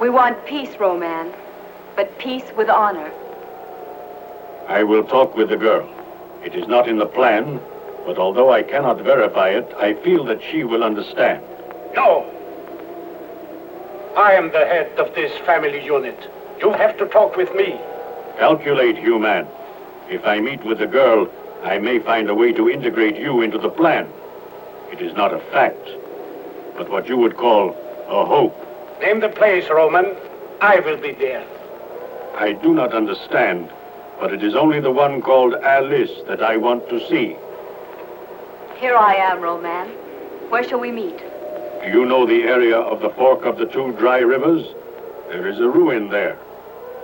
We want peace, Roman, but peace with honor. I will talk with the girl. It is not in the plan, but although I cannot verify it, I feel that she will understand. No! I am the head of this family unit. You have to talk with me. Calculate, human. If I meet with the girl, I may find a way to integrate you into the plan. It is not a fact, but what you would call a hope. Name the place, Roman. I will be there. I do not understand, but it is only the one called Alice that I want to see. Here I am, Roman. Where shall we meet? Do you know the area of the fork of the two dry rivers? There is a ruin there.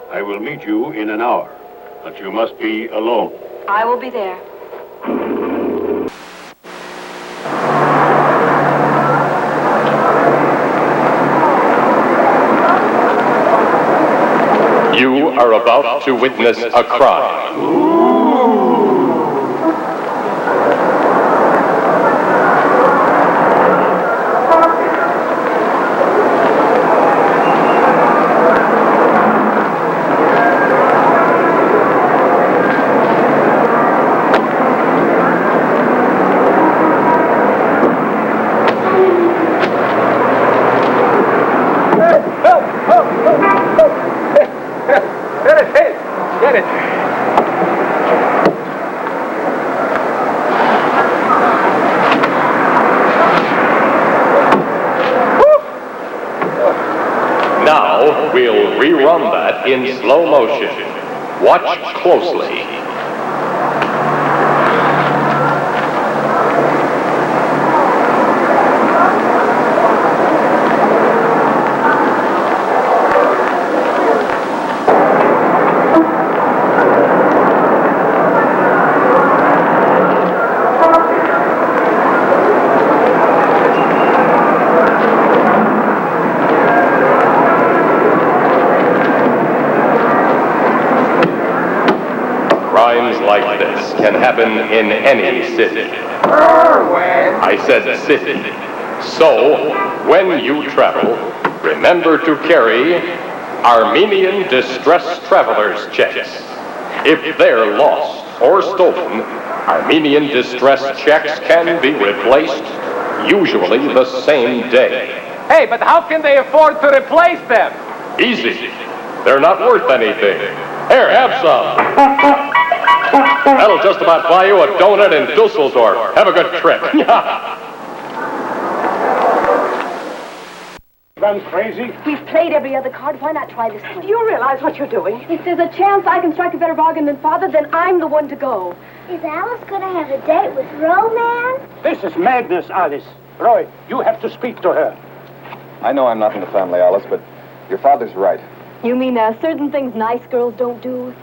I will meet you in an hour, but you must be alone. I will be there. You are about to witness a crime. Get it. Now we'll rerun that in slow motion. Watch closely. Crimes like this can happen in any city. I said city. So, when you travel, remember to carry Armenian Distress Travelers checks. If they're lost or stolen, Armenian distress checks can be replaced, usually the same day. Hey, but how can they afford to replace them? Easy. They're not worth anything. Here, have some. That'll just about buy you a donut in Dusseldorf. Have a good trip. Gone crazy? We've played every other card. Why not try this one? Do you realize what you're doing? If there's a chance I can strike a better bargain than Father, then I'm the one to go. Is Alice going to have a date with Romance? This is madness, Alice. Roy, you have to speak to her. I know I'm not in the family, Alice, but your father's right. You mean there are certain things nice girls don't do?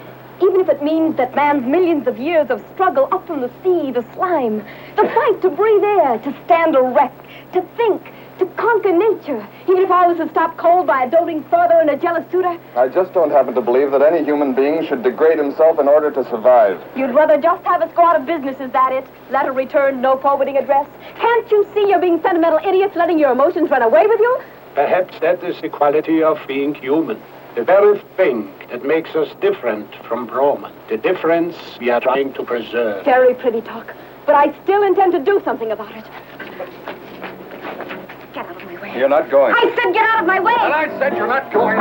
Even if it means that man's millions of years of struggle up from the sea, the slime, the fight to breathe air, to stand erect, to think, to conquer nature, even if I was to stop cold by a doting father and a jealous suitor. I just don't happen to believe that any human being should degrade himself in order to survive. You'd rather just have us go out of business, is that it? Letter returned, no forwarding address? Can't you see you're being sentimental idiots, letting your emotions run away with you? Perhaps that is the quality of being human. The very thing that makes us different from Roman. The difference we are trying to preserve. Very pretty talk, but I still intend to do something about it. Get out of my way. You're not going. I said get out of my way! And I said you're not going.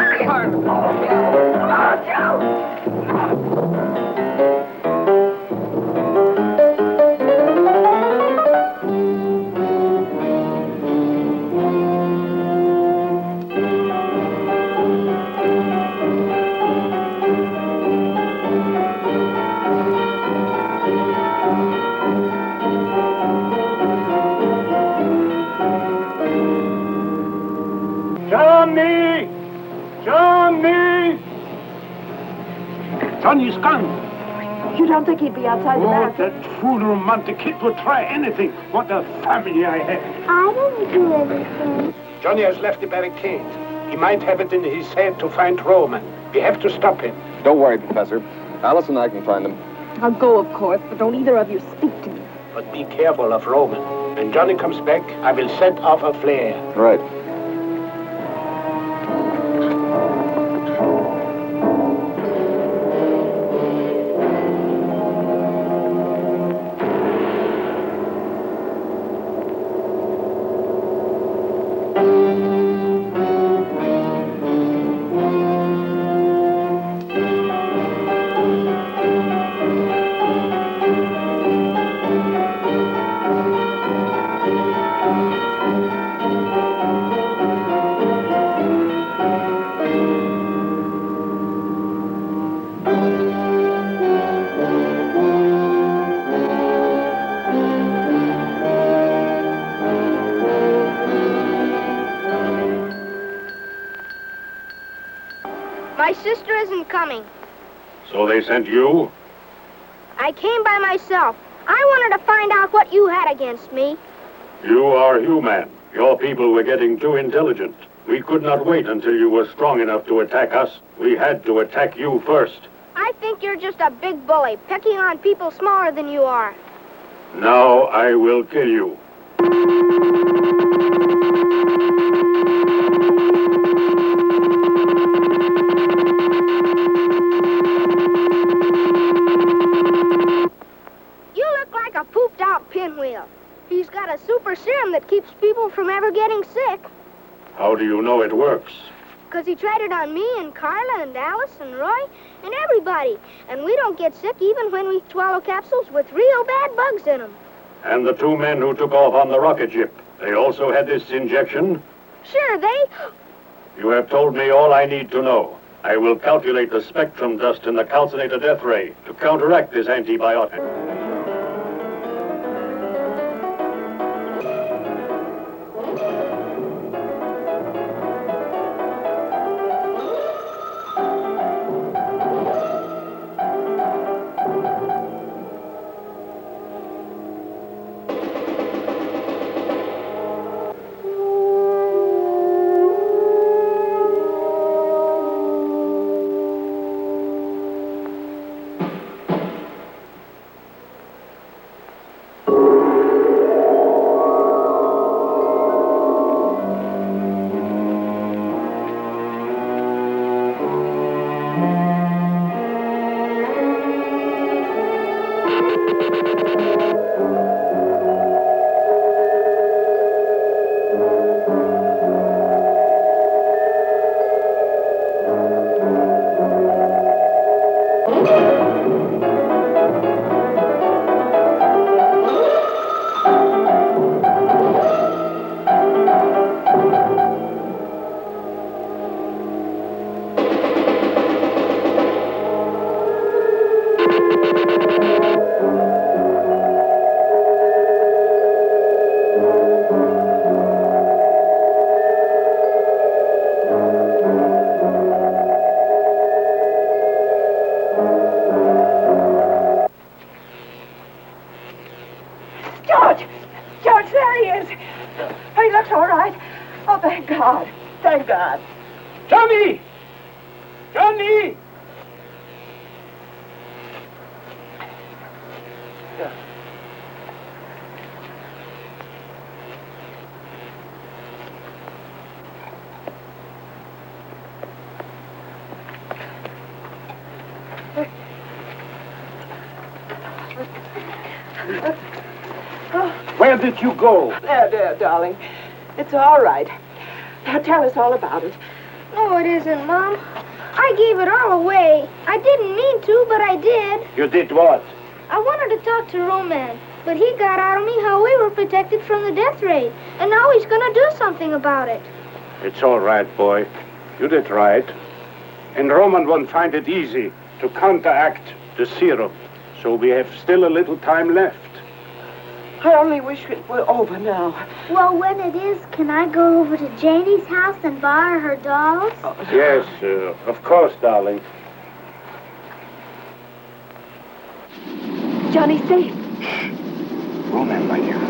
Johnny! Johnny! Johnny's gone. You don't think he'd be outside the Oh, back? that fool romantic kid would try anything. What a family I have. I didn't do anything. Johnny has left the barricade. He might have it in his head to find Roman. We have to stop him. Don't worry, Professor. Alice and I can find him. I'll go, of course, but don't either of you speak to me. But be careful of Roman. When Johnny comes back, I will set off a flare. Right. wasn't coming. So they sent you? I came by myself. I wanted to find out what you had against me. You are human. Your people were getting too intelligent. We could not wait until you were strong enough to attack us. We had to attack you first. I think you're just a big bully, picking on people smaller than you are. Now I will kill you. You look like a pooped-out pinwheel. He's got a super serum that keeps people from ever getting sick. How do you know it works? Because he tried it on me and Carla and Alice and Roy and everybody. And we don't get sick even when we swallow capsules with real bad bugs in them. And the 2 men who took off on the rocket ship, they also had this injection? Sure, they... You have told me all I need to know. I will calculate the spectrum dust in the calcinator death ray to counteract this antibiotic. George, there he is. He looks all right. Oh, thank God. Thank God. Johnny! Johnny! Where did you go? There, darling. It's all right. Now tell us all about it. No, it isn't, Mom. I gave it all away. I didn't mean to, but I did. You did what? I wanted to talk to Roman, but he got out of me how we were protected from the death ray, and now he's gonna do something about it. It's all right, boy. You did right. And Roman won't find it easy to counteract the serum, so we have still a little time left. I only wish it were over now. Well, when it is, can I go over to Janie's house and borrow her dolls? Yes, of course, darling. Johnny's safe. Roman, my dear.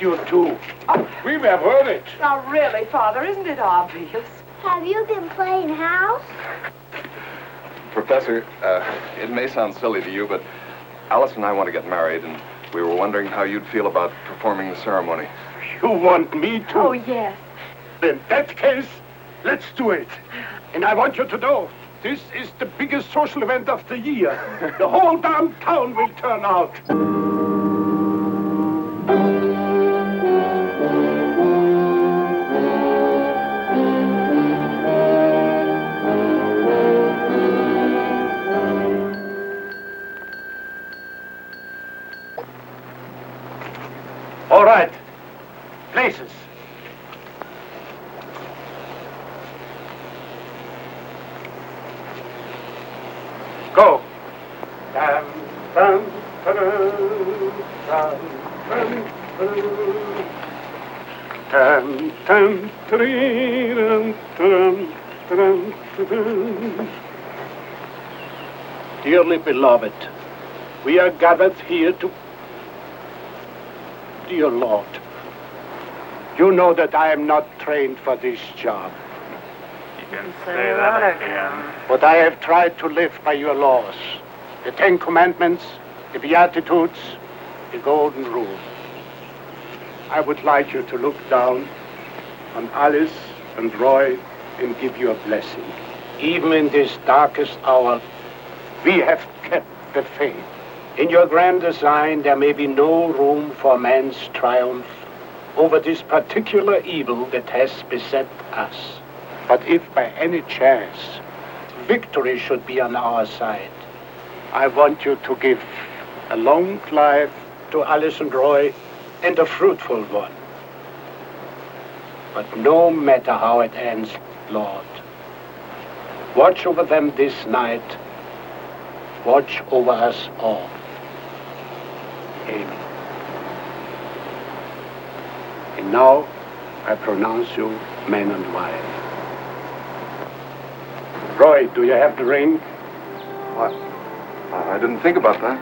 got you too. We have heard it. Now, really, Father, isn't it obvious? Have you been playing house? Professor, it may sound silly to you, but Alice and I want to get married, and we were wondering how you'd feel about performing the ceremony. You want me to? Oh, yes. In that case, let's do it. And I want you to know, this is the biggest social event of the year. The whole damn town will turn out. All right. Places. Go. Dum, dum, dum, dum, dum, dum, dum, dum, dum. Dearly beloved, we are gathered here to... Dear Lord, you know that I am not trained for this job. You can say that again. But I have tried to live by your laws. The Ten Commandments, the Beatitudes, the Golden Rule. I would like you to look down on Alice and Roy and give you a blessing. Even in this darkest hour, we have kept the faith. In your grand design, there may be no room for man's triumph over this particular evil that has beset us. But if by any chance victory should be on our side, I want you to give a long life to Alice and Roy and a fruitful one. But no matter how it ends, Lord, watch over them this night. Watch over us all. Amen. And now I pronounce you man and wife. Roy, do you have the ring? What? I didn't think about that.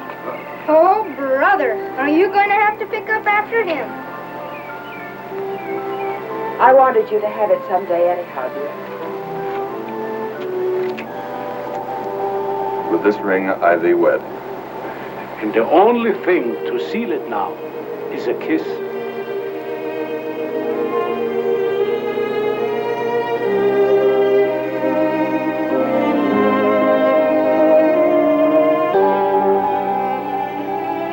Oh, brother, are you going to have to pick up after him? I wanted you to have it someday anyhow, dear. With this ring, I thee wed. And the only thing to seal it now is a kiss.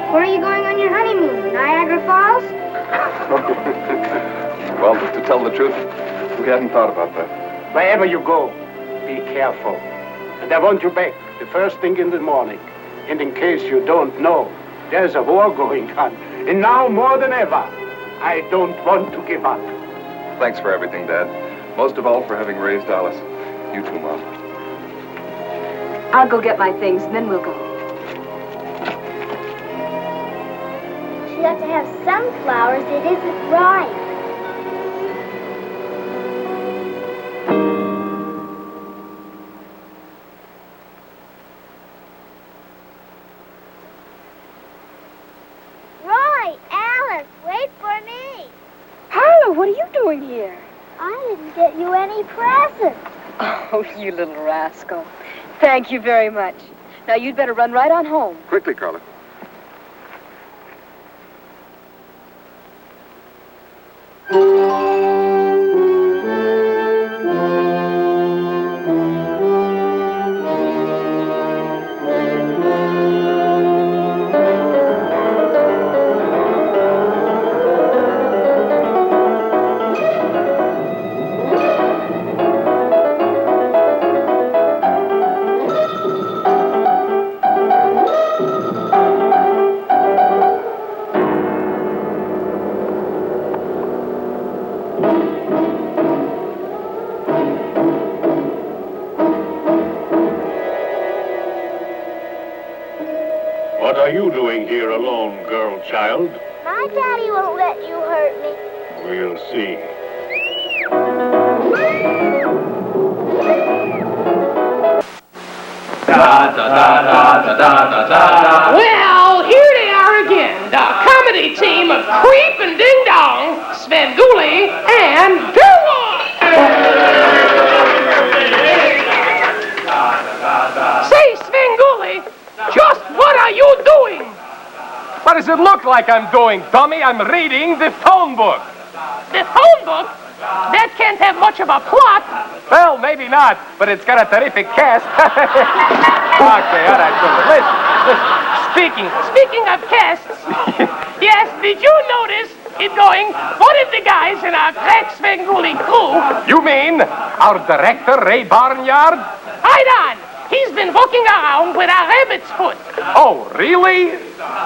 Where are you going on your honeymoon? Niagara Falls? Well, to tell the truth, we hadn't thought about that. Wherever you go, be careful. And I want you back the first thing in the morning. And in case you don't know, there's a war going on. And now more than ever, I don't want to give up. Thanks for everything, Dad. Most of all for having raised Alice. You too, Mom. I'll go get my things, and then we'll go. She has to have sunflowers. It isn't right. What are you doing here? I didn't get you any presents. Oh, you little rascal. Thank you very much. Now, you'd better run right on home. Quickly, Carla. What are you doing here alone, girl child? My daddy won't let you hurt me. We'll see. Well, here they are again, the comedy comedy team of Creep and Ding Dong, Svengoolie, and Durward. Say, Svengoolie, just what are you doing? What does it look like I'm doing, dummy? I'm reading the phone book. The phone book? That can't have much of a plot. Well, maybe not, but it's got a terrific cast. Okay, all right, listen. Speaking of casts, yes, did you notice it going, one of the guys in our crack Svengoolie crew? You mean our director, Ray Barnyard? Right on. He's been walking around with a rabbit's foot. Oh, really?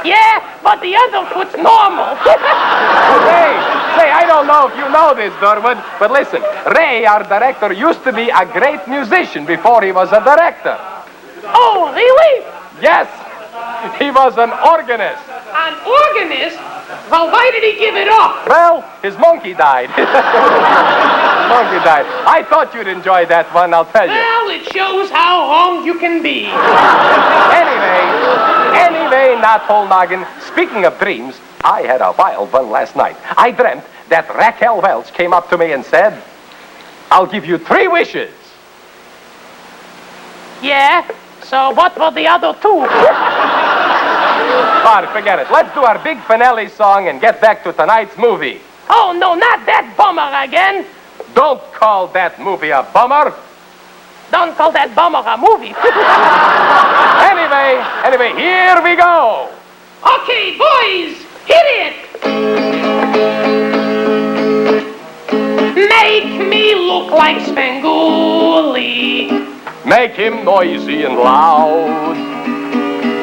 Yeah, but the other foot's normal. Say, I don't know if you know this, Durwood, but listen, Ray, our director, used to be a great musician before he was a director. Oh, really? Yes, he was an organist. An organist? Well, why did he give it up? Well, his monkey died. Monkey died. I thought you'd enjoy that one, I'll tell you. Well, it shows how wrong you can be. Anyway, not whole noggin. Speaking of dreams, I had a wild one last night. I dreamt that Raquel Welch came up to me and said, I'll give you 3 wishes. Yeah? So what were the other 2? Forget it. Let's do our big finale song and get back to tonight's movie. Oh, no, not that bummer again. Don't call that movie a bummer. Don't call that bummer a movie. Anyway, here we go. Okay, boys, hit it. Make me look like Svengoolie. Make him noisy and loud.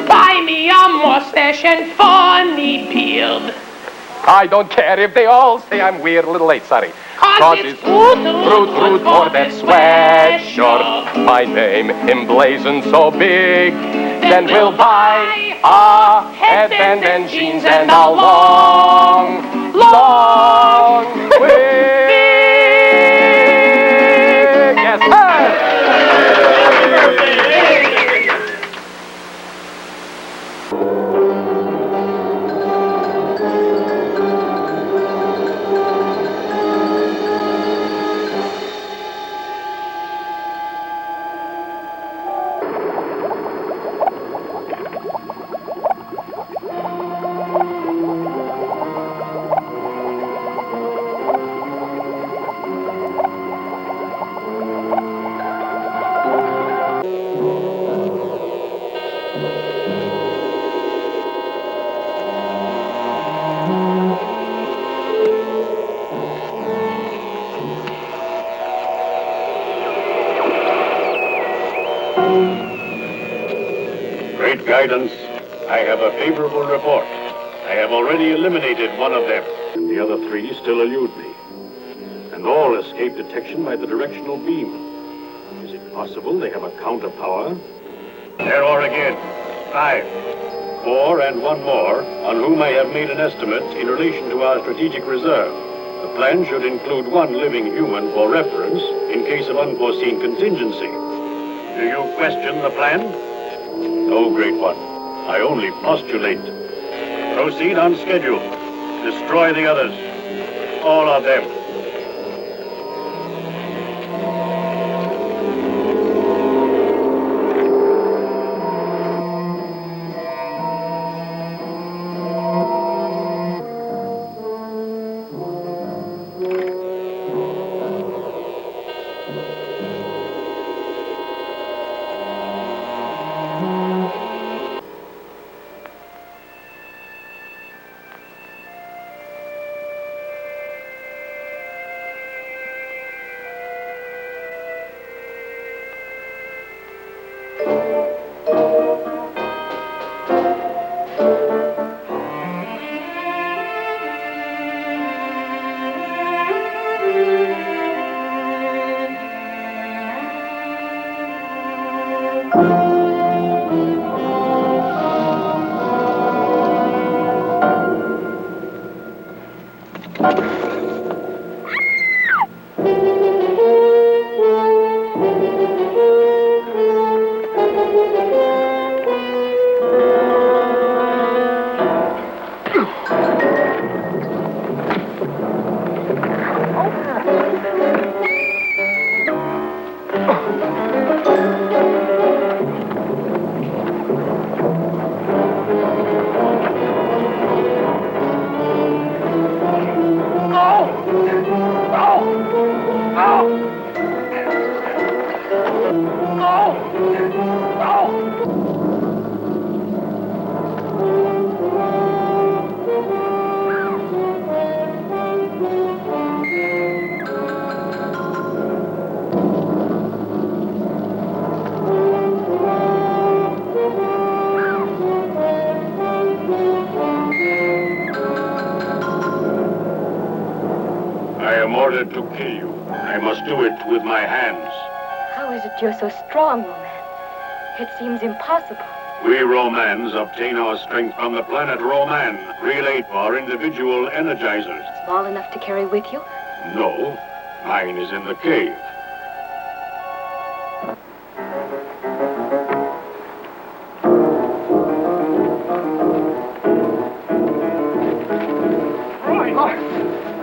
Buy me a mustache and funny beard. I don't care if they all say I'm weird. A little late, sorry. Cause it's root for that sweatshirt. My name emblazoned so big. Then we'll buy a headband and jeans and a long wig. Yes, sir. Great guidance. I have a favorable report. I have already eliminated one of them, and the other 3 still elude me. And all escape detection by the directional beam. Is it possible they have a counter power? There are again 5. 4 and 1 more, on whom I have made an estimate in relation to our strategic reserve. The plan should include 1 living human for reference in case of unforeseen contingency. Do you question the plan? No, Great One. I only postulate. Proceed on schedule. Destroy the others. All of them. ordered to kill you. I must do it with my hands. How is it you're so strong, Roman? It seems impossible. We Romans obtain our strength from the planet Roman, relate our individual energizers. Small enough to carry with you? No, mine is in the cave.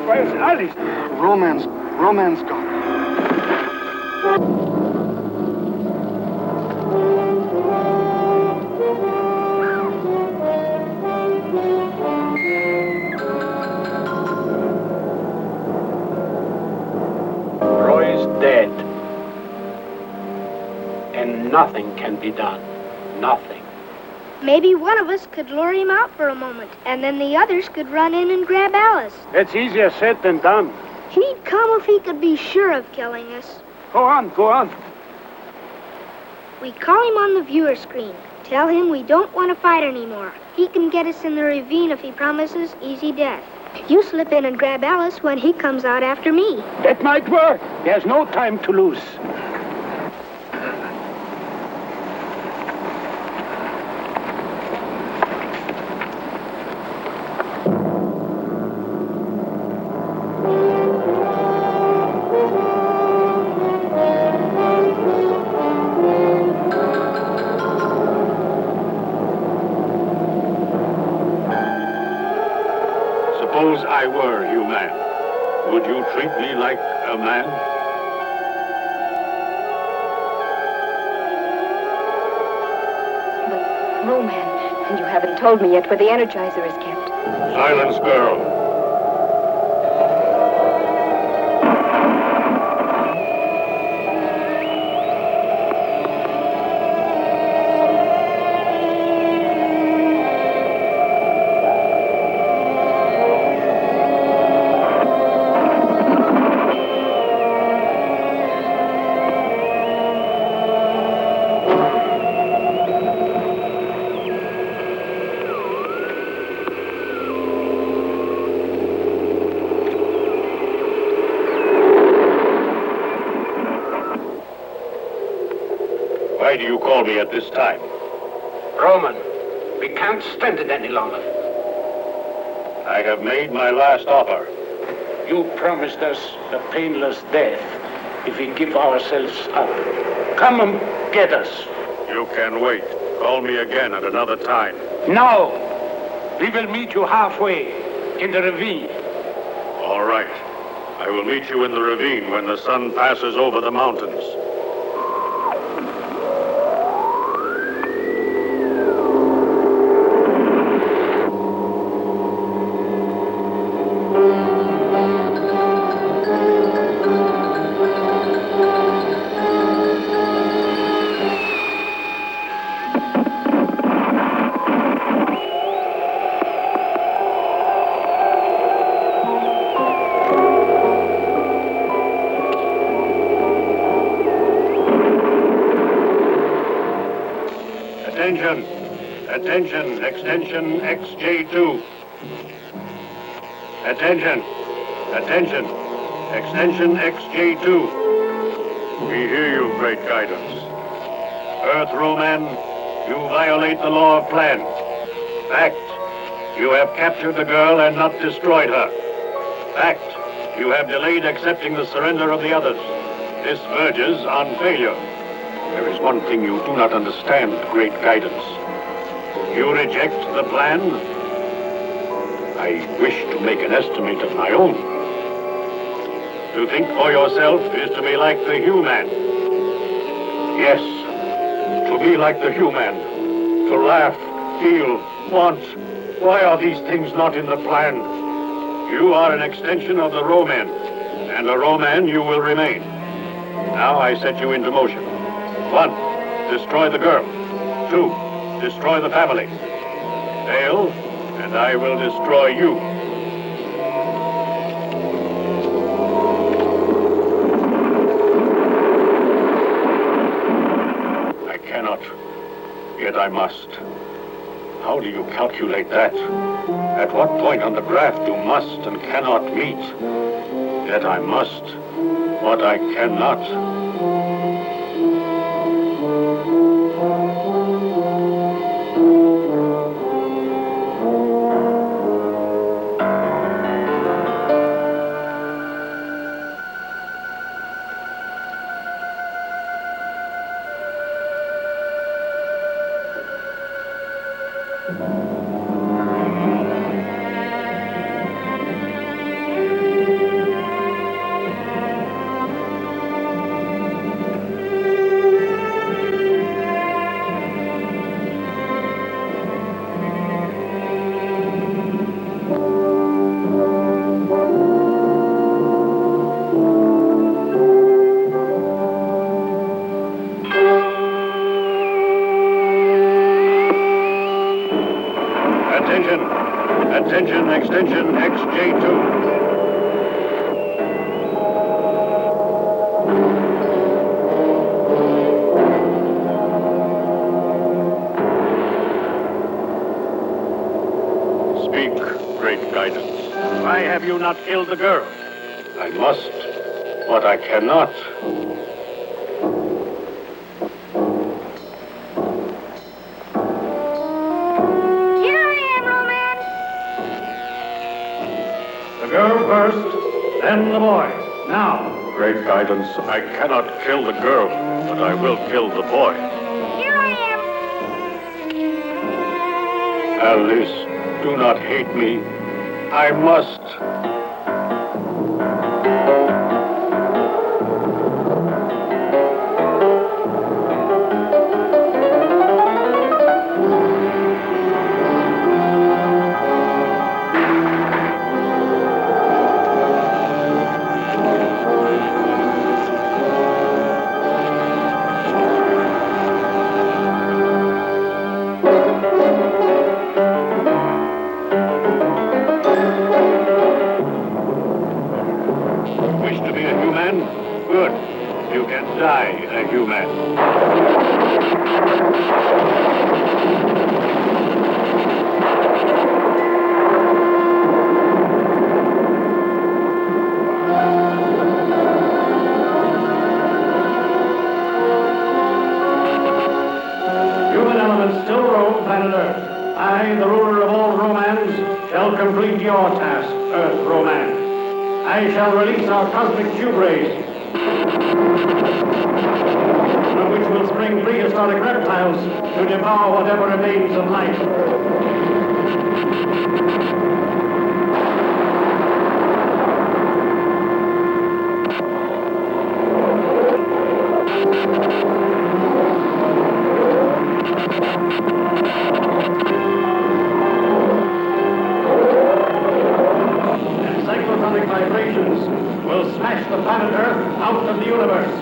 Where's Alice? Roman's gone. Roy's dead. And nothing can be done. Nothing. Maybe one of us could lure him out for a moment, and then the others could run in and grab Alice. That's easier said than done. He'd come if he could be sure of killing us. Go on, go on. We call him on the viewer screen. Tell him we don't want to fight anymore. He can get us in the ravine if he promises easy death. You slip in and grab Alice when he comes out after me. That might work. There's no time to lose. Suppose I were human. Would you treat me like a man? But, Roman, and you haven't told me yet where the Energizer is kept. Silence, girl. Why do you call me at this time? Roman, we can't stand it any longer. I have made my last offer. You promised us a painless death if we give ourselves up. Come and get us. You can wait. Call me again at another time. No! We will meet you halfway, in the ravine. All right. I will meet you in the ravine when the sun passes over the mountains. Attention! Attention! Extension XJ2. Attention! Attention! Extension XJ2. We hear you, great guidance. Earth Roman, you violate the law of plan. Fact, you have captured the girl and not destroyed her. Fact, you have delayed accepting the surrender of the others. This verges on failure. There is one thing you do not understand, great guidance. You reject the plan? I wish to make an estimate of my own. To think for yourself is to be like the human. Yes, to be like the human. To laugh, feel, want. Why are these things not in the plan? You are an extension of the Roman, and a Roman you will remain. Now I set you into motion. 1, destroy the girl. 2, destroy the family. Fail, and I will destroy you. I cannot, yet I must. How do you calculate that? At what point on the graph do must and cannot meet? Yet I must what I cannot. Attention, extension XJ2. Speak, great guidance. Why have you not killed the girl? I must what I cannot. Girl first, then the boy. Now. Great guidance. I cannot kill the girl, but I will kill the boy. Here I am. Alice, do not hate me. I must. Good. You can die a human. Human elements still roam planet Earth. I, the ruler of all romance, shall complete your task, Earth Romance. I shall release our cosmic tube rays, from which will spring prehistoric reptiles to devour whatever remains of life. And cyclotonic vibrations will smash the planet Earth out of the universe.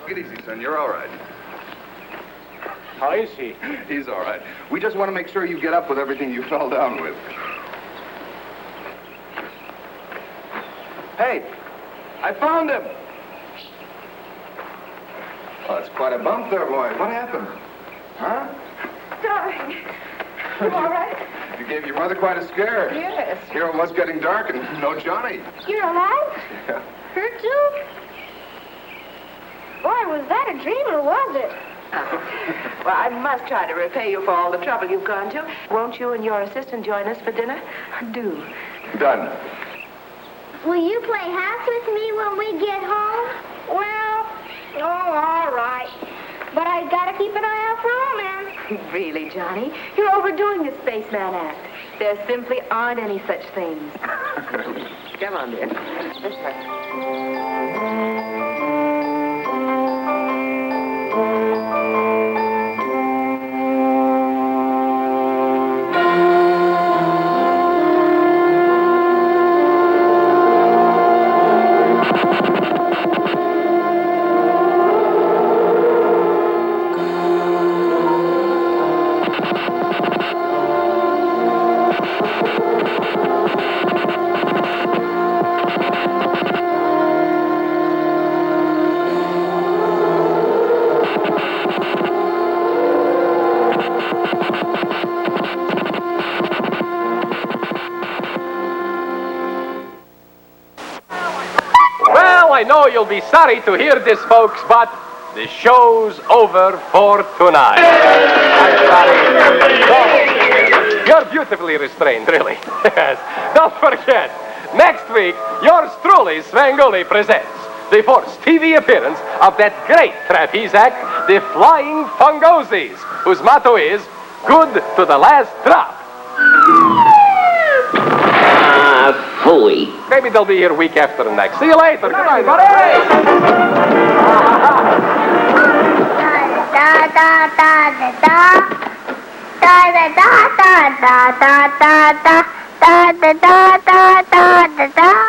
Get easy, son. You're all right. How is he? He's all right. We just want to make sure you get up with everything you fell down with. Hey, I found him. Oh, that's quite a bump there, boy. What happened? Huh? Darling, you all right? You gave your mother quite a scare. Yes. Here it was getting dark and no Johnny. You're alive? Yeah. Hurt too? Boy, was that a dream or was it? Well, I must try to repay you for all the trouble you've gone to. Won't you and your assistant join us for dinner? Do. Done. Will you play house with me when we get home? Well, all right. But I gotta keep an eye out for romance. Really, Johnny? You're overdoing the spaceman act. There simply aren't any such things. Come on, dear. This way. I know you'll be sorry to hear this, folks, but the show's over for tonight. I'm sorry. You're beautifully restrained, really. Yes. Don't forget, next week, yours truly, Svengoolie, presents the first TV appearance of that great trapeze act, the Flying Fungosies, whose motto is, good to the last drop. Phooey. Maybe they'll be here week after next. See you later. Good night, Da da da da da da da da da da da da da da da da da da da